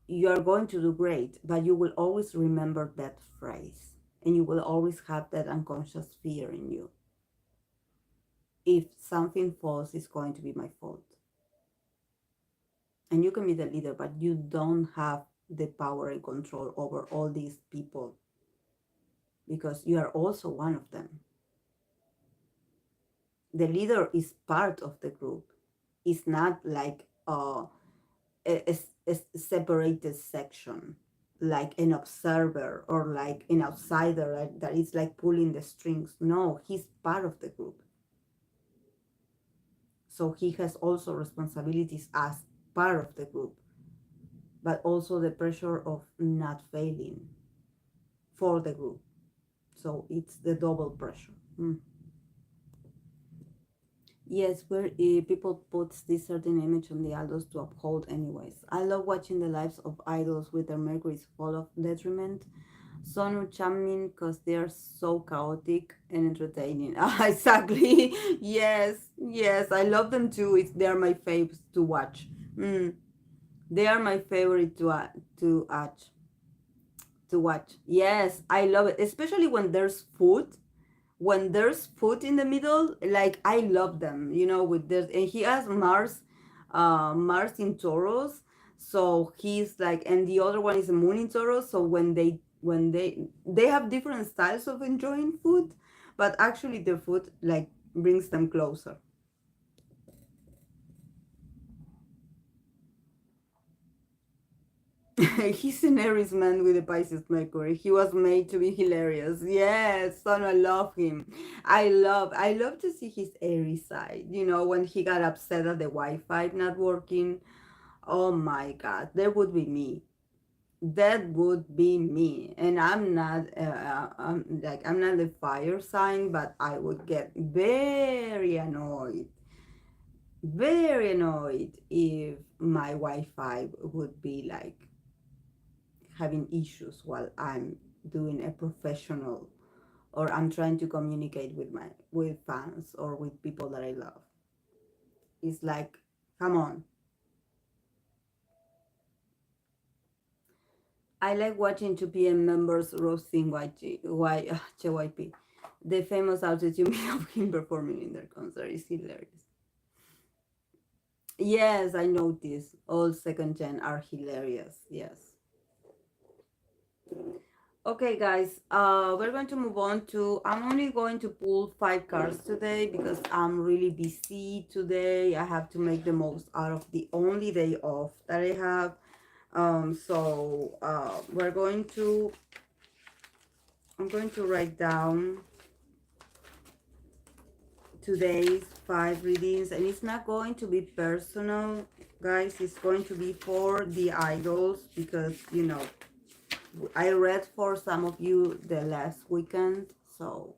A: you are going to do great, but you will always remember that phrase, and you will always have that unconscious fear in you. If something falls, it's going to be my fault. And you can be the leader, but you don't have the power and control over all these people, because you are also one of them. The leader is part of the group. It's not like a separated section, like an observer or like an outsider, that is like pulling the strings. No, he's part of the group, so he has also responsibilities as part of the group, but also the pressure of not failing for the group. So it's the double pressure. Yes, where people put this certain image on the idols to uphold anyways. I love watching the lives of idols with their mercuries full of detriment. Sonu Chamin, because they are so chaotic and entertaining. Exactly. Yes, yes, I love them too. They are my faves to watch. They are my favorite to watch. Yes, I love it, especially when there's food. When there's food in the middle, like, I love them. With this, and he has Mars in Taurus, so he's like, and the other one is a Moon in Taurus. So when they have different styles of enjoying food, but actually the food like brings them closer. He's an Aries man with a Pisces Mercury. He was made to be hilarious. Yes, son, I love him. I love to see his Aries side. When he got upset at the Wi-Fi not working. Oh my God, that would be me. That would be me. And I'm not a fire sign, but I would get very annoyed if my Wi-Fi would be like having issues while I'm doing a professional, or I'm trying to communicate with fans or with people that I love. It's like, come on. I like watching 2 p.m. members roasting JYP. The famous altitude of him performing in their concert is hilarious. Yes, I noticed. All second gen are hilarious. Yes. Okay, guys, we're going to move on to. I'm only going to pull 5 cards today because I'm really busy today. I have to make the most out of the only day off that I have. We're going to. I'm going to write down today's 5 readings, and it's not going to be personal, guys. It's going to be for the idols because I read for some of you the last weekend, so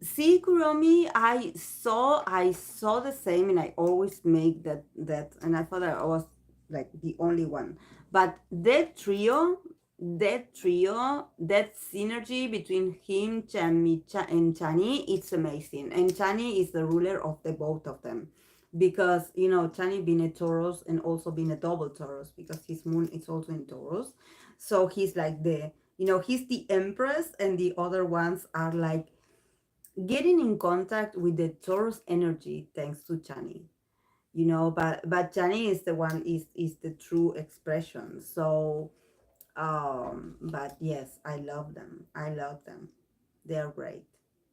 A: see, Kuromi, I saw the same, and I always make that, and I thought that I was like the only one. But that synergy between him, and Chani, it's amazing. And Chani is the ruler of the both of them, because Chani being a Taurus and also being a double Taurus because his moon is also in Taurus, so he's like he's the Empress, and the other ones are like getting in contact with the Taurus energy thanks to Chani. But Chani is the one is the true expression. So but yes, I love them. I love them. They're great.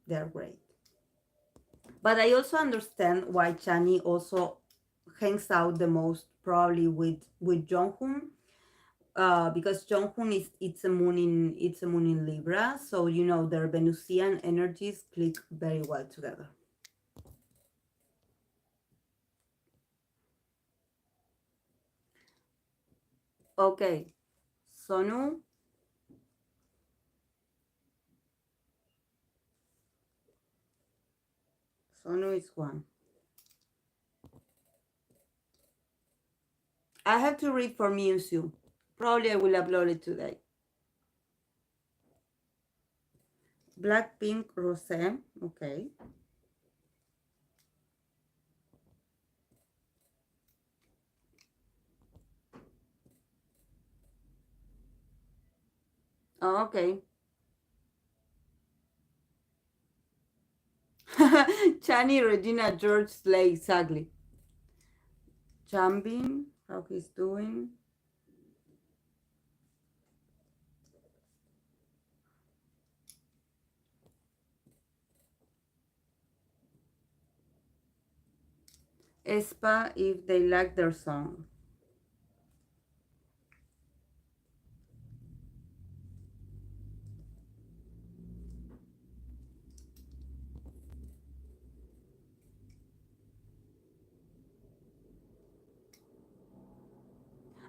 A: They're great. But I also understand why Chani also hangs out the most probably with Jonghoon, because Jonghoon is it's a moon in Libra, so their Venusian energies click very well together. Okay, Sonu. Sonu is one. I have to read for Musu. Probably I will upload it today. Black, pink, rosé. Okay. Oh, okay. Chani, Regina, George, Slay, exactly. Chambin, how he's doing. Espa, if they like their song.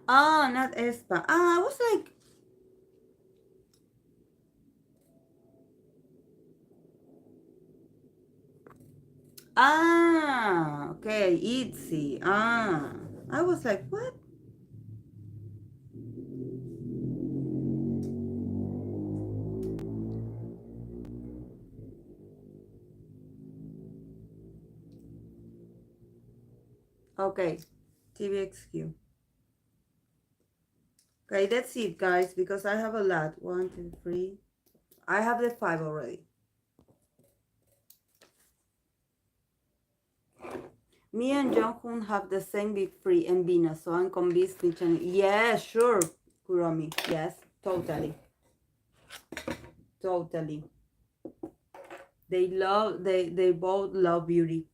A: Ah, not Espa. Ah, I was like, okay, Itzy. I was like, what? Okay, TVXQ. Okay, that's it, guys, because I have a lot. 1, 2, 3. I have the 5 already. Me and Jonghoon have the same big free and Venus, so I'm convinced each and yeah, sure, Kuromi. Yes, totally. Totally. They both love beauty.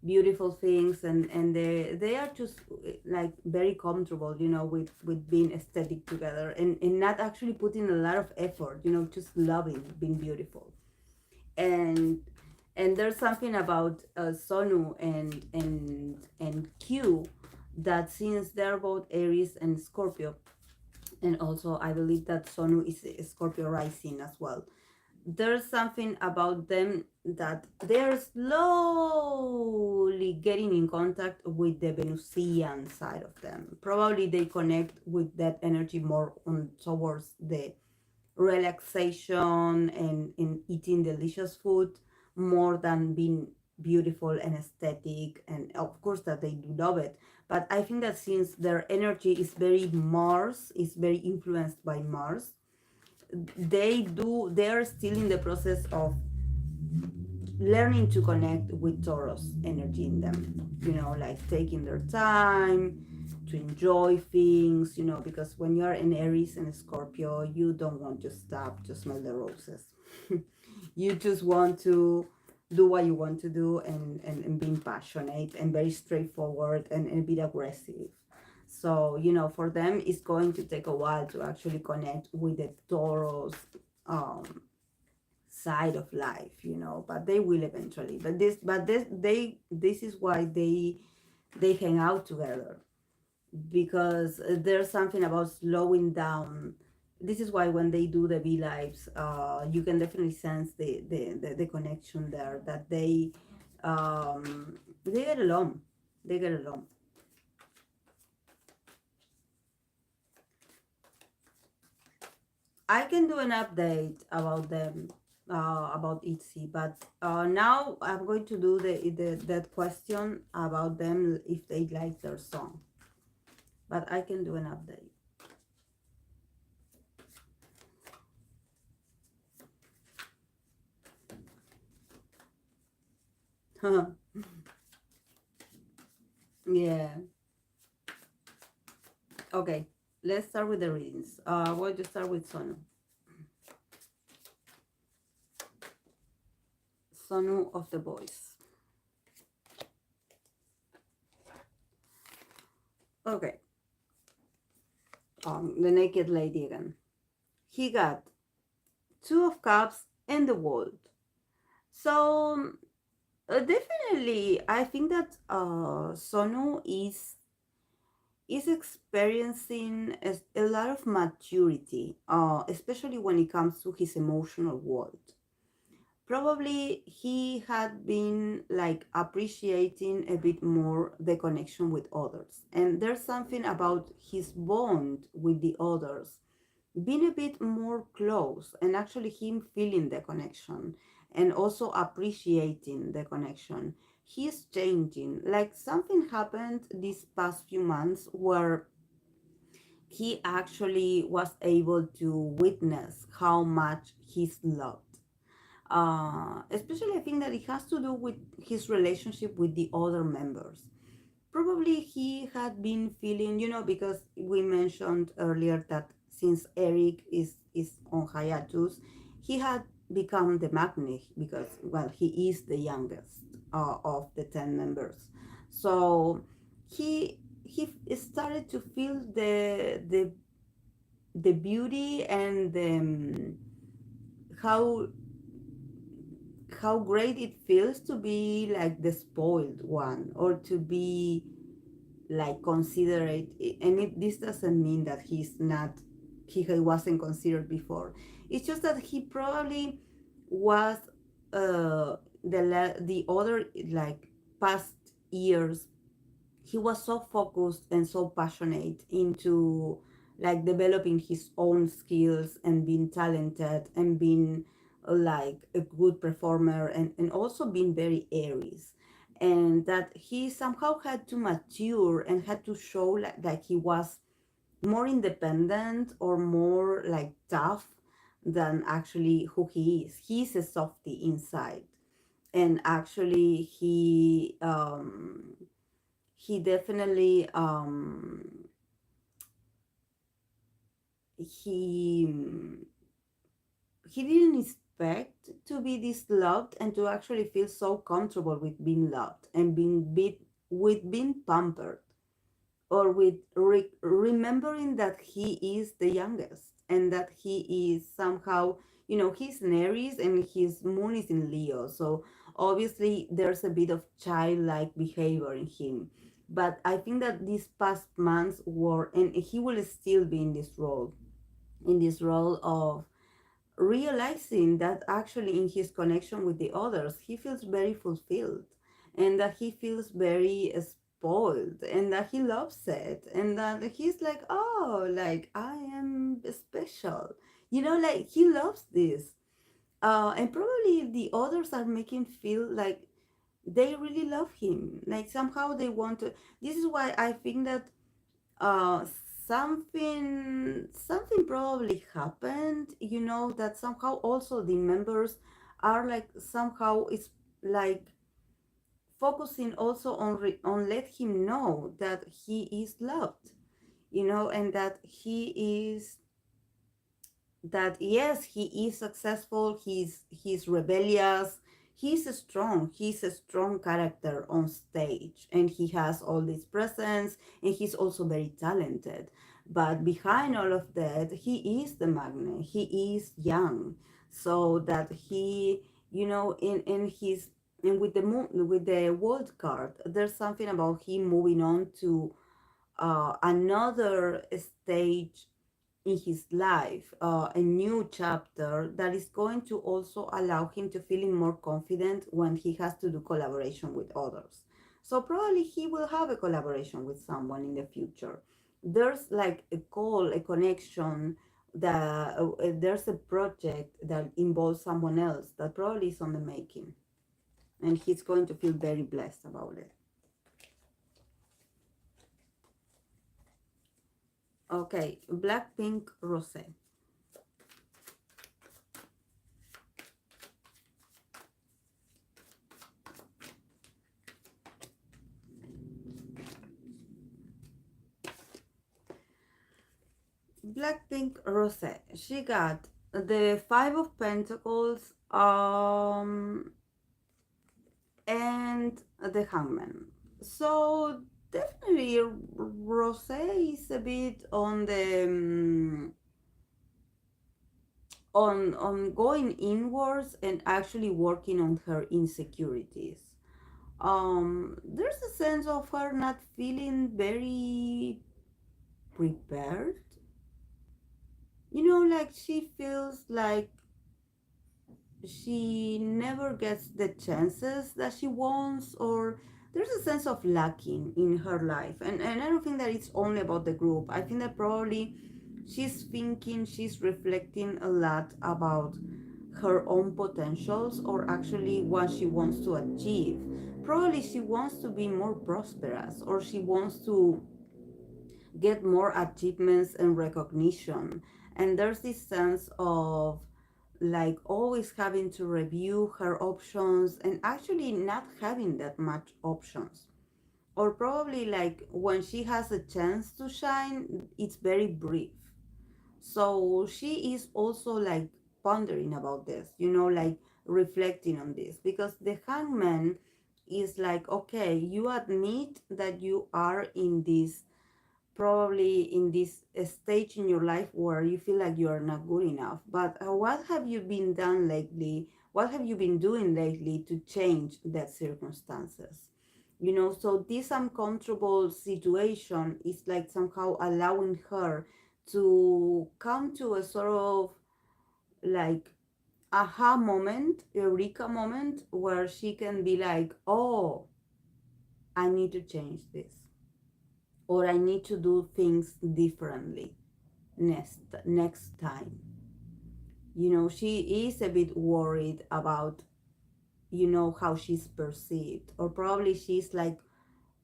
A: Beautiful things, and they are just like very comfortable, with being aesthetic together, and not actually putting a lot of effort, just loving being beautiful. And there's something about Sonu and Q, that since they're both Aries and Scorpio, and also I believe that Sonu is a Scorpio rising as well, there's something about them that they're slowly getting in contact with the Venusian side of them. Probably they connect with that energy more on towards the relaxation and in eating delicious food, more than being beautiful and aesthetic, and of course that they do love it. But I think that since their energy is very Mars, is very influenced by Mars, they're still in the process of learning to connect with Taurus energy in them, like taking their time to enjoy things, because when you're in Aries and Scorpio, you don't want to stop to smell the roses. You just want to do what you want to do, and being passionate and very straightforward, and a bit aggressive. So, for them, it's going to take a while to actually connect with the Taurus um, side of life, but they will eventually. This is why they hang out together, because there's something about slowing down. This is why when they do the V lives, you can definitely sense the connection there, that they get along. They get along. I can do an update about them, about ITZY, but now I'm going to do that question about them if they like their song. But I can do an update. Yeah. Okay. Let's start with the readings. I'm going to start with Sonu. Sonu of the Boys. Okay. The Naked Lady again. He got Two of Cups and the World. So definitely, I think that Sonu is experiencing a lot of maturity, especially when it comes to his emotional world. Probably he had been like appreciating a bit more the connection with others, and there's something about his bond with the others being a bit more close, and actually him feeling the connection and also appreciating the connection. He's changing. Like something happened these past few months where he actually was able to witness how much he's loved. Especially, I think that it has to do with his relationship with the other members. Probably he had been feeling, because we mentioned earlier that since Eric is on hiatus, he had become the magnet because, well, he is the youngest of the 10 members. So he started to feel the beauty and how how great it feels to be like the spoiled one, or to be like considerate. And this doesn't mean that he wasn't considered before. It's just that he probably was the other, like, past years, he was so focused and so passionate into like developing his own skills and being talented and being like a good performer, and also being very Aries, and that he somehow had to mature and had to show like he was more independent or more like tough than actually who he is. He's a softie inside, and actually he definitely he he didn't expect to be this loved and to actually feel so comfortable with being loved and being pampered, or with remembering that he is the youngest, and that he is somehow, he's in Aries and his moon is in Leo, so obviously there's a bit of childlike behavior in him. But I think that these past months were, and he will still be in this role of realizing that actually in his connection with the others he feels very fulfilled, and that he feels very spoiled, and that he loves it, and that he's like, oh, like I am special, like he loves this. And probably the others are making feel like they really love him, like somehow they want to. This is why I think that uh something probably happened, that somehow also the members are like somehow it's like focusing also on let him know that he is loved, and that he is, that yes, he is successful, he's rebellious, he's a strong character on stage, and he has all this presence, and he's also very talented. But behind all of that, he is the magnet, he is young. So that he, in his, and with with the world card, there's something about him moving on to another stage in his life, a new chapter that is going to also allow him to feeling more confident when he has to do collaboration with others. So probably he will have a collaboration with someone in the future. There's like a call, a connection, that there's a project that involves someone else that probably is on the making, and he's going to feel very blessed about it. Okay, Blackpink Rosé. Blackpink Rosé. She got the Five of Pentacles, and the Hangman. So definitely, Rosé is a bit on the on going inwards and actually working on her insecurities. There's a sense of her not feeling very prepared. Like she feels like she never gets the chances that she wants, or there's a sense of lacking in her life. And I don't think that it's only about the group. I think that probably she's reflecting a lot about her own potentials, or actually what she wants to achieve. Probably she wants to be more prosperous, or she wants to get more achievements and recognition. And there's this sense of like always having to review her options and actually not having that much options. Or probably like when she has a chance to shine, it's very brief. So she is also like pondering about this, like reflecting on this, because the hangman is like, okay, you admit that you are in this, probably in this stage in your life where you feel like you are not good enough. But what have you been done lately? What have you been doing lately to change that circumstances? So this uncomfortable situation is like somehow allowing her to come to a sort of like aha moment, eureka moment, where she can be like, oh, I need to change this, or I need to do things differently next time. She is a bit worried about, how she's perceived, or probably she's like,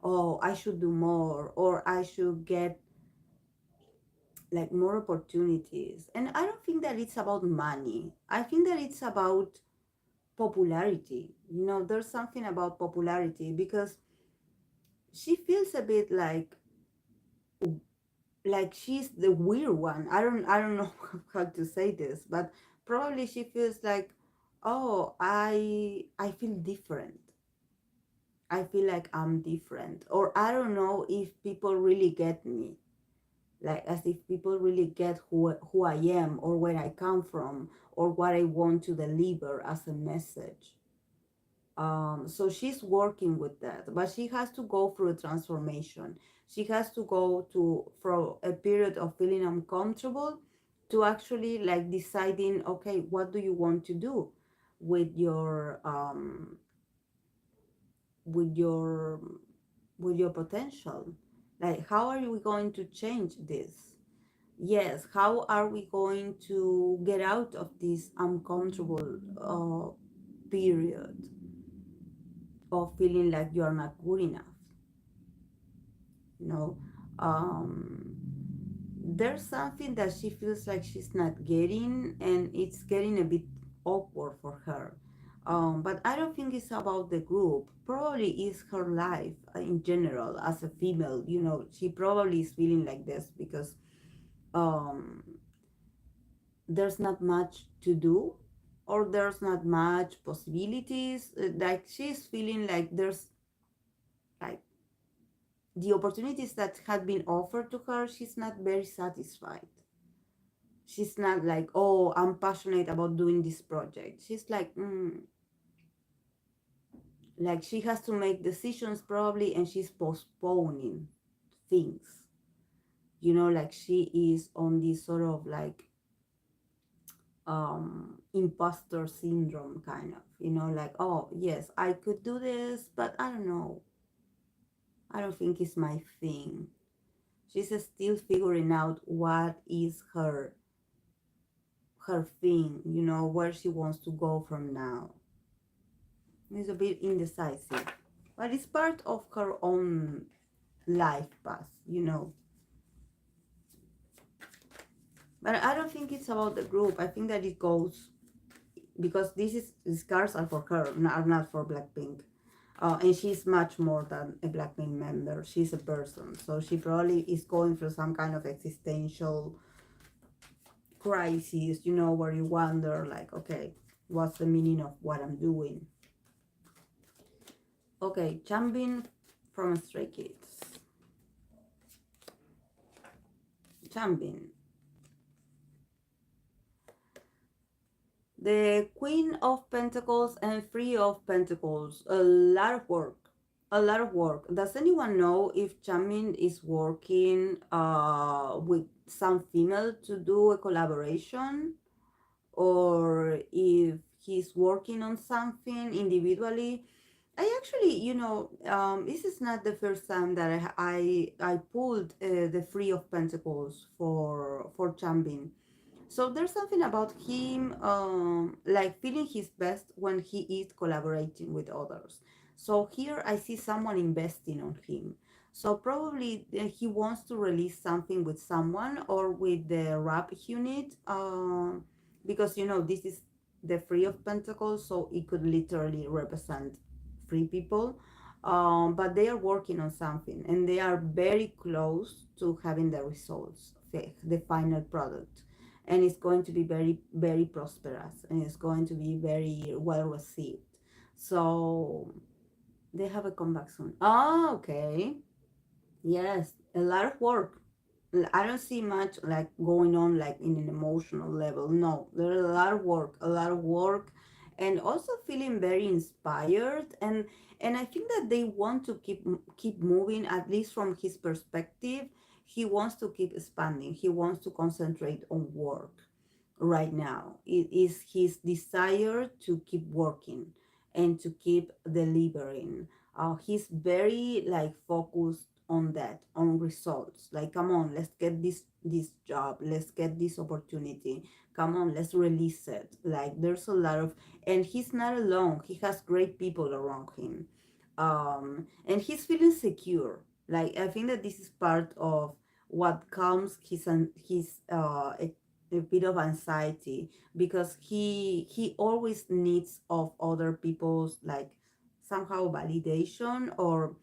A: oh, I should do more, or I should get like more opportunities. And I don't think that it's about money. I think that it's about popularity. There's something about popularity, because she feels a bit like she's the weird one. I don't know how to say this, but probably she feels like, oh, I feel different. I feel like I'm different, or I don't know if people really get me, like as if people really get who I am, or where I come from, or what I want to deliver as a message. So she's working with that, but she has to go through a transformation. She has to go to from a period of feeling uncomfortable to actually like deciding, okay, what do you want to do with your with your with your potential? Like, how are we going to change this? Yes, how are we going to get out of this uncomfortable period of feeling like you are not good enough? you know um there's something that she feels like she's not getting, and it's getting a bit awkward for her. But I don't think it's about the group. Probably it's her life in general as a female. You know, she probably is feeling like this because um, there's not much to do, or there's not much possibilities. Like she's feeling like there's like the opportunities that had been offered to her, she's not very satisfied. She's not like, oh, I'm passionate about doing this project. She's like she has to make decisions probably, and she's postponing things. You know, like she is on this sort of like imposter syndrome kind of. You know, like, oh yes, I could do this, but I don't know. I don't think it's my thing. She's still figuring out what is her thing, you know, where she wants to go from now. It's a bit indecisive, but it's part of her own life path, you know. But I don't think it's about the group. I think that it goes because these cards are for her, are not for Blackpink. And she's much more than a Blackpink member. She's a person, so she probably is going through some kind of existential crisis, you know, where you wonder, like, okay, what's the meaning of what I'm doing? Okay, Changbin from Stray Kids. Changbin. The Queen of Pentacles and Three of Pentacles. A lot of work. A lot of work. Does anyone know if Changbin is working with some female to do a collaboration? Or if he's working on something individually? I actually, you know, this is not the first time that I pulled the Three of Pentacles for Changbin. So there's something about him, like feeling his best when he is collaborating with others. So here I see someone investing on him. So probably he wants to release something with someone or with the rap unit, because you know this is the Three of Pentacles, so it could literally represent three people. But they are working on something, and they are very close to having the results, the final product, and it's going to be very very prosperous, and it's going to be very well received. So they have a comeback soon. Oh, okay. Yes, a lot of work. I don't see much like going on like in an emotional level. No, there's a lot of work, and also feeling very inspired. And I think that they want to keep moving. At least from his perspective, he wants to keep expanding. He wants to concentrate on work right now. It is his desire to keep working and to keep delivering. He's very like focused on that, on results. Like, come on, let's get this job, let's get this opportunity. Come on, let's release it. Like, there's a lot of, and he's not alone. He has great people around him, and he's feeling secure. Like, I think that this is part of what calms his a bit of anxiety, because he always needs of other people's like somehow validation, or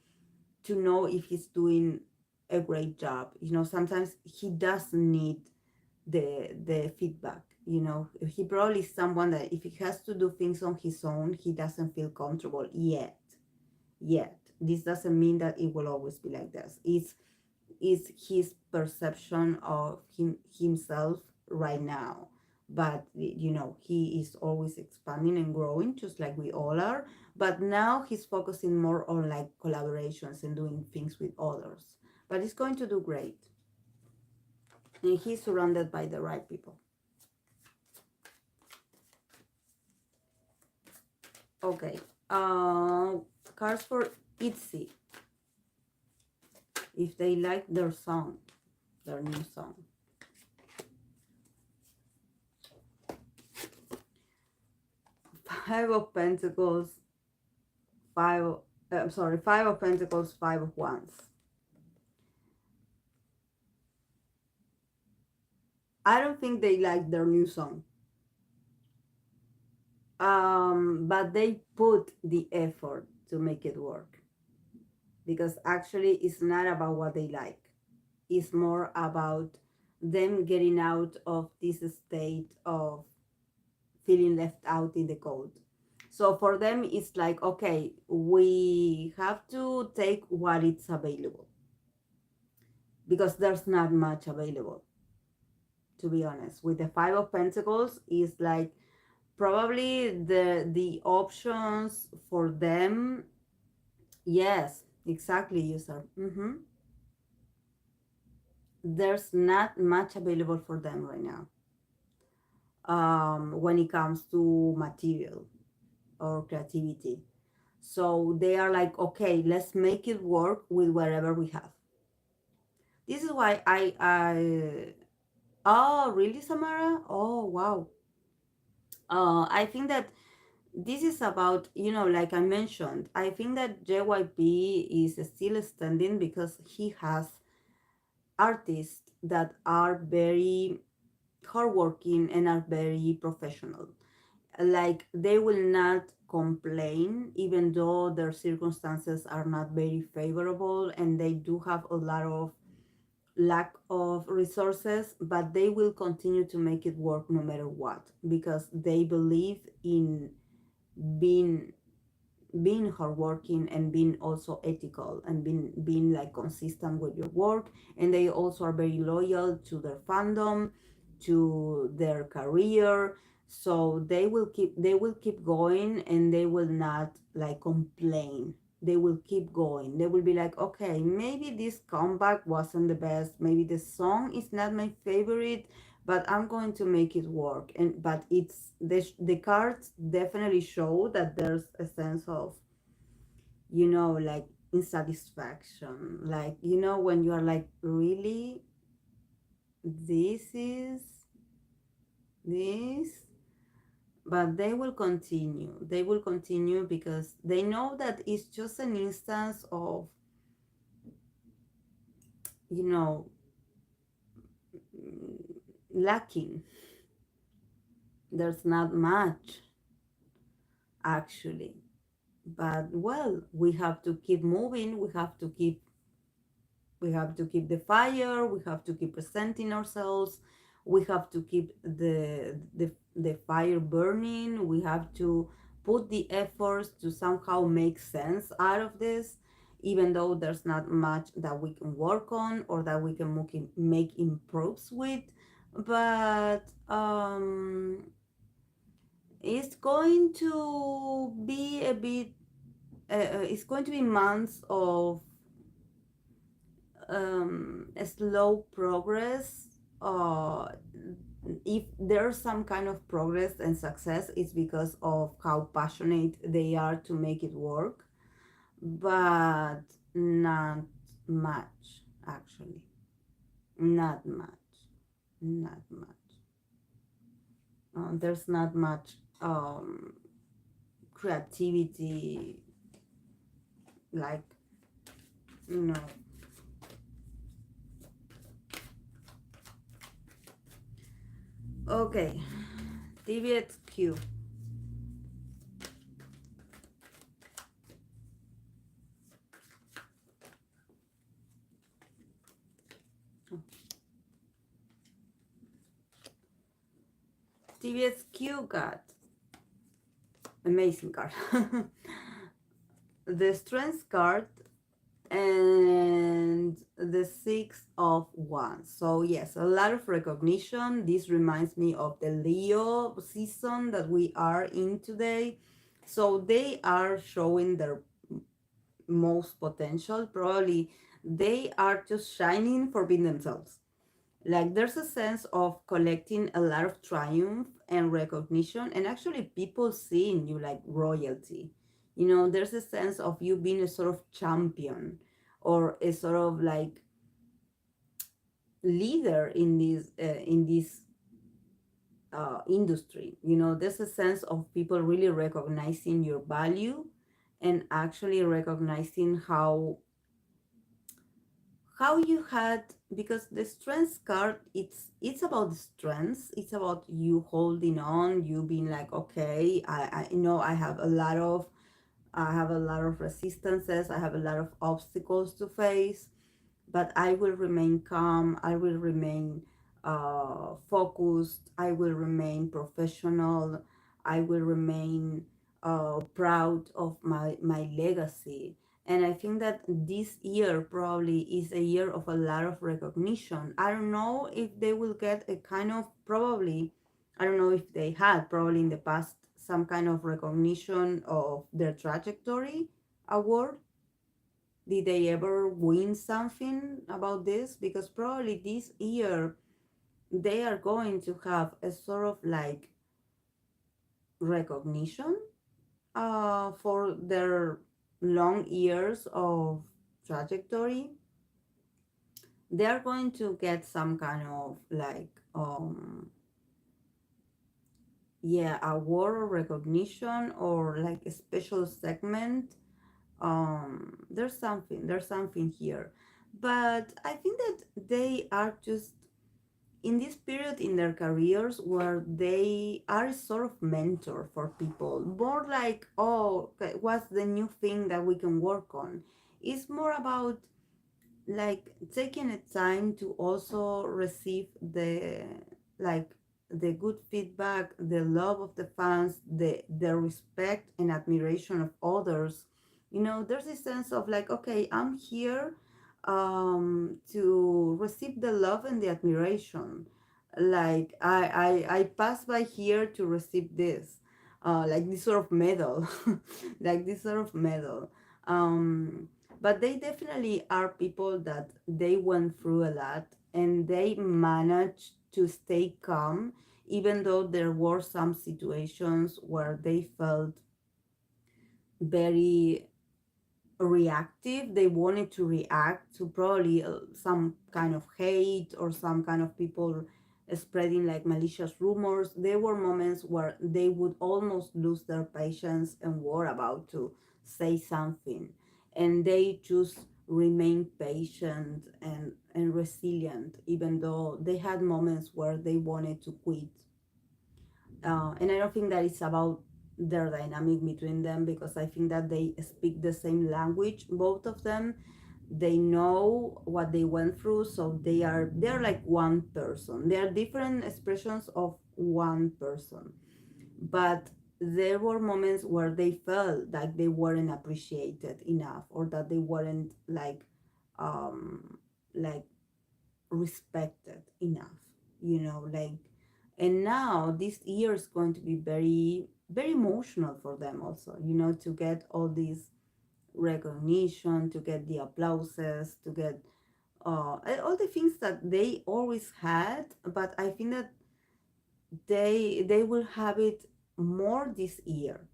A: to know if he's doing a great job. You know, sometimes he does need the feedback. You know, he probably is someone that if he has to do things on his own, he doesn't feel comfortable yet. This doesn't mean that it will always be like this. It's is his perception of himself right now. But you know, he is always expanding and growing, just like we all are. But now he's focusing more on like collaborations and doing things with others. But he's going to do great, and he's surrounded by the right people. Okay, cards for ITZY, if they like their song, their new song. Five of Pentacles, Five of Pentacles, Five of Wands. I don't think they like their new song. but they put the effort to make it work, because actually it's not about what they like. It's more about them getting out of this state of feeling left out in the cold. So for them, it's like, okay, we have to take what it's available, because there's not much available, to be honest. With the Five of Pentacles, is like probably the options for them. Yes, exactly, user. There's not much available for them right now, when it comes to material or creativity. So they are like, okay, let's make it work with whatever we have. This is why I oh, really, Samara? Oh, wow. I think that this is about, like I mentioned, I think that JYP is still standing because he has artists that are very hardworking and are very professional. Like they will not complain even though their circumstances are not very favorable and they do have a lot of lack of resources, but they will continue to make it work no matter what, because they believe in being hardworking and being also ethical and being like consistent with your work. And they also are very loyal to their fandom, to their career. So they will keep going, and they will not like complain. They will keep going. They will be like, okay, maybe this comeback wasn't the best, maybe the song is not my favorite, but I'm going to make it work. And but it's the cards definitely show that there's a sense of, like insatisfaction, like, when you are like, really, this is this. But they will continue because they know that it's just an instance of, you know lacking. There's not much, actually. But well, we have to keep moving. We have to keep the fire. We have to keep presenting ourselves. We have to keep the fire burning. We have to put the efforts to somehow make sense out of this, even though there's not much that we can work on or that we can make improves with. But it's going to be a bit it's going to be months of a slow progress. If there's some kind of progress and success, it's because of how passionate they are to make it work, but not much, actually. Not much. Not much. There's not much creativity, like, you know. Okay, TVXQ. TVXQ got amazing card. The Strength card and the Six of Wands. So yes, a lot of recognition. This reminds me of the Leo season that we are in today. So they are showing their most potential. Probably they are just shining for being themselves. Like there's a sense of collecting a lot of triumph and recognition, and actually people seeing you like royalty. There's a sense of you being a sort of champion or a sort of like leader in this industry. There's a sense of people really recognizing your value and actually recognizing how you had, because the strengths card, it's about the strengths, it's about you holding on, you being like, okay, I know I have a lot of resistances, I have a lot of obstacles to face, but I will remain calm, I will remain focused, I will remain professional, I will remain proud of my legacy. And I think that this year probably is a year of a lot of recognition. I don't know if they will get a kind of, probably, I don't know if they had probably in the past some kind of recognition of their trajectory award. Did they ever win something about this? Because probably this year they are going to have a sort of like recognition for their long years of trajectory. They are going to get some kind of like yeah, award or recognition or like a special segment. There's something here, but I think that they are just in this period in their careers where they are sort of mentor for people, more like, oh, okay, what's the new thing that we can work on. It's more about like taking a time to also receive the like the good feedback, the love of the fans, the respect and admiration of others. You know, there's this sense of like, okay, I'm here to receive the love and the admiration. Like I pass by here to receive this, like this sort of medal, like this sort of medal. But they definitely are people that they went through a lot and they managed to stay calm even though there were some situations where they felt very reactive. They wanted to react to probably some kind of hate or some kind of people spreading like malicious rumors. There were moments where they would almost lose their patience and were about to say something, and they just remain patient and resilient even though they had moments where they wanted to quit. And I don't think that it's about their dynamic between them, because I think that they speak the same language, both of them. They know what they went through, so they're like one person. They are different expressions of one person, but there were moments where they felt like they weren't appreciated enough, or that they weren't um like respected enough, you know, like. And now this year is going to be very very emotional for them also, you know, to get all this recognition, to get the applauses, to get all the things that they always had. But I think that they will have it more this year.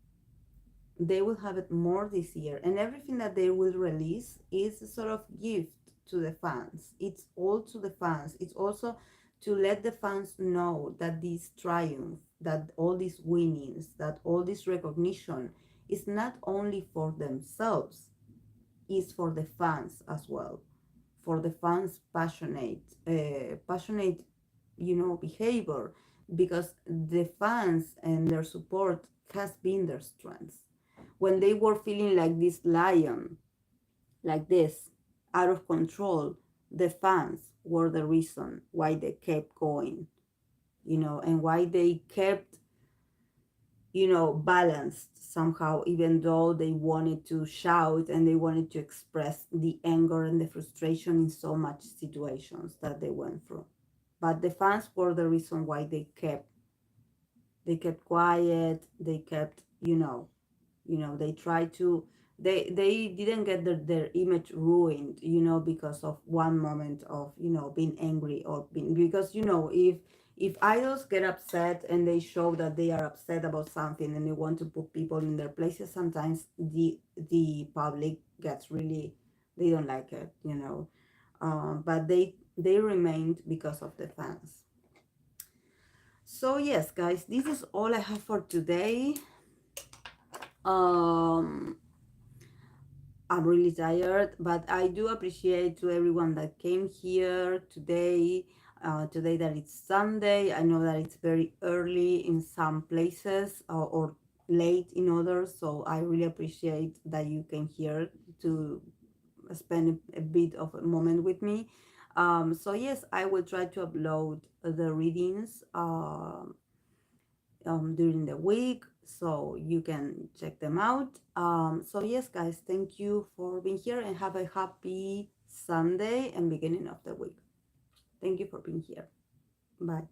A: They will have it more this year, and everything that they will release is a sort of gift to the fans. It's all to the fans. It's also to let the fans know that this triumph, that all these winnings, that all this recognition is not only for themselves, it's for the fans as well, for the fans passionate, you know, behavior, because the fans and their support has been their strength. When they were feeling like this lion, like this, out of control, the fans were the reason why they kept going, you know, and why they kept, you know, balanced somehow, even though they wanted to shout and they wanted to express the anger and the frustration in so much situations that they went through. But the fans were the reason why they kept quiet, they kept, you know, they tried to, they didn't get their image ruined, you know, because of one moment of, you know, being angry, or being, because, you know, if idols get upset and they show that they are upset about something and they want to put people in their places, sometimes the public gets really, they don't like it, you know. But they remained because of the fans. So yes, guys, this is all I have for today. um I'm really tired, but I do appreciate to everyone that came here today. Today that it's Sunday, I know that it's very early in some places, or late in others. So I really appreciate that you came here to spend a bit of a moment with me. So yes, I will try to upload the readings during the week so you can check them out. So yes, guys, thank you for being here and have a happy Sunday and beginning of the week. Thank you for being here. Bye.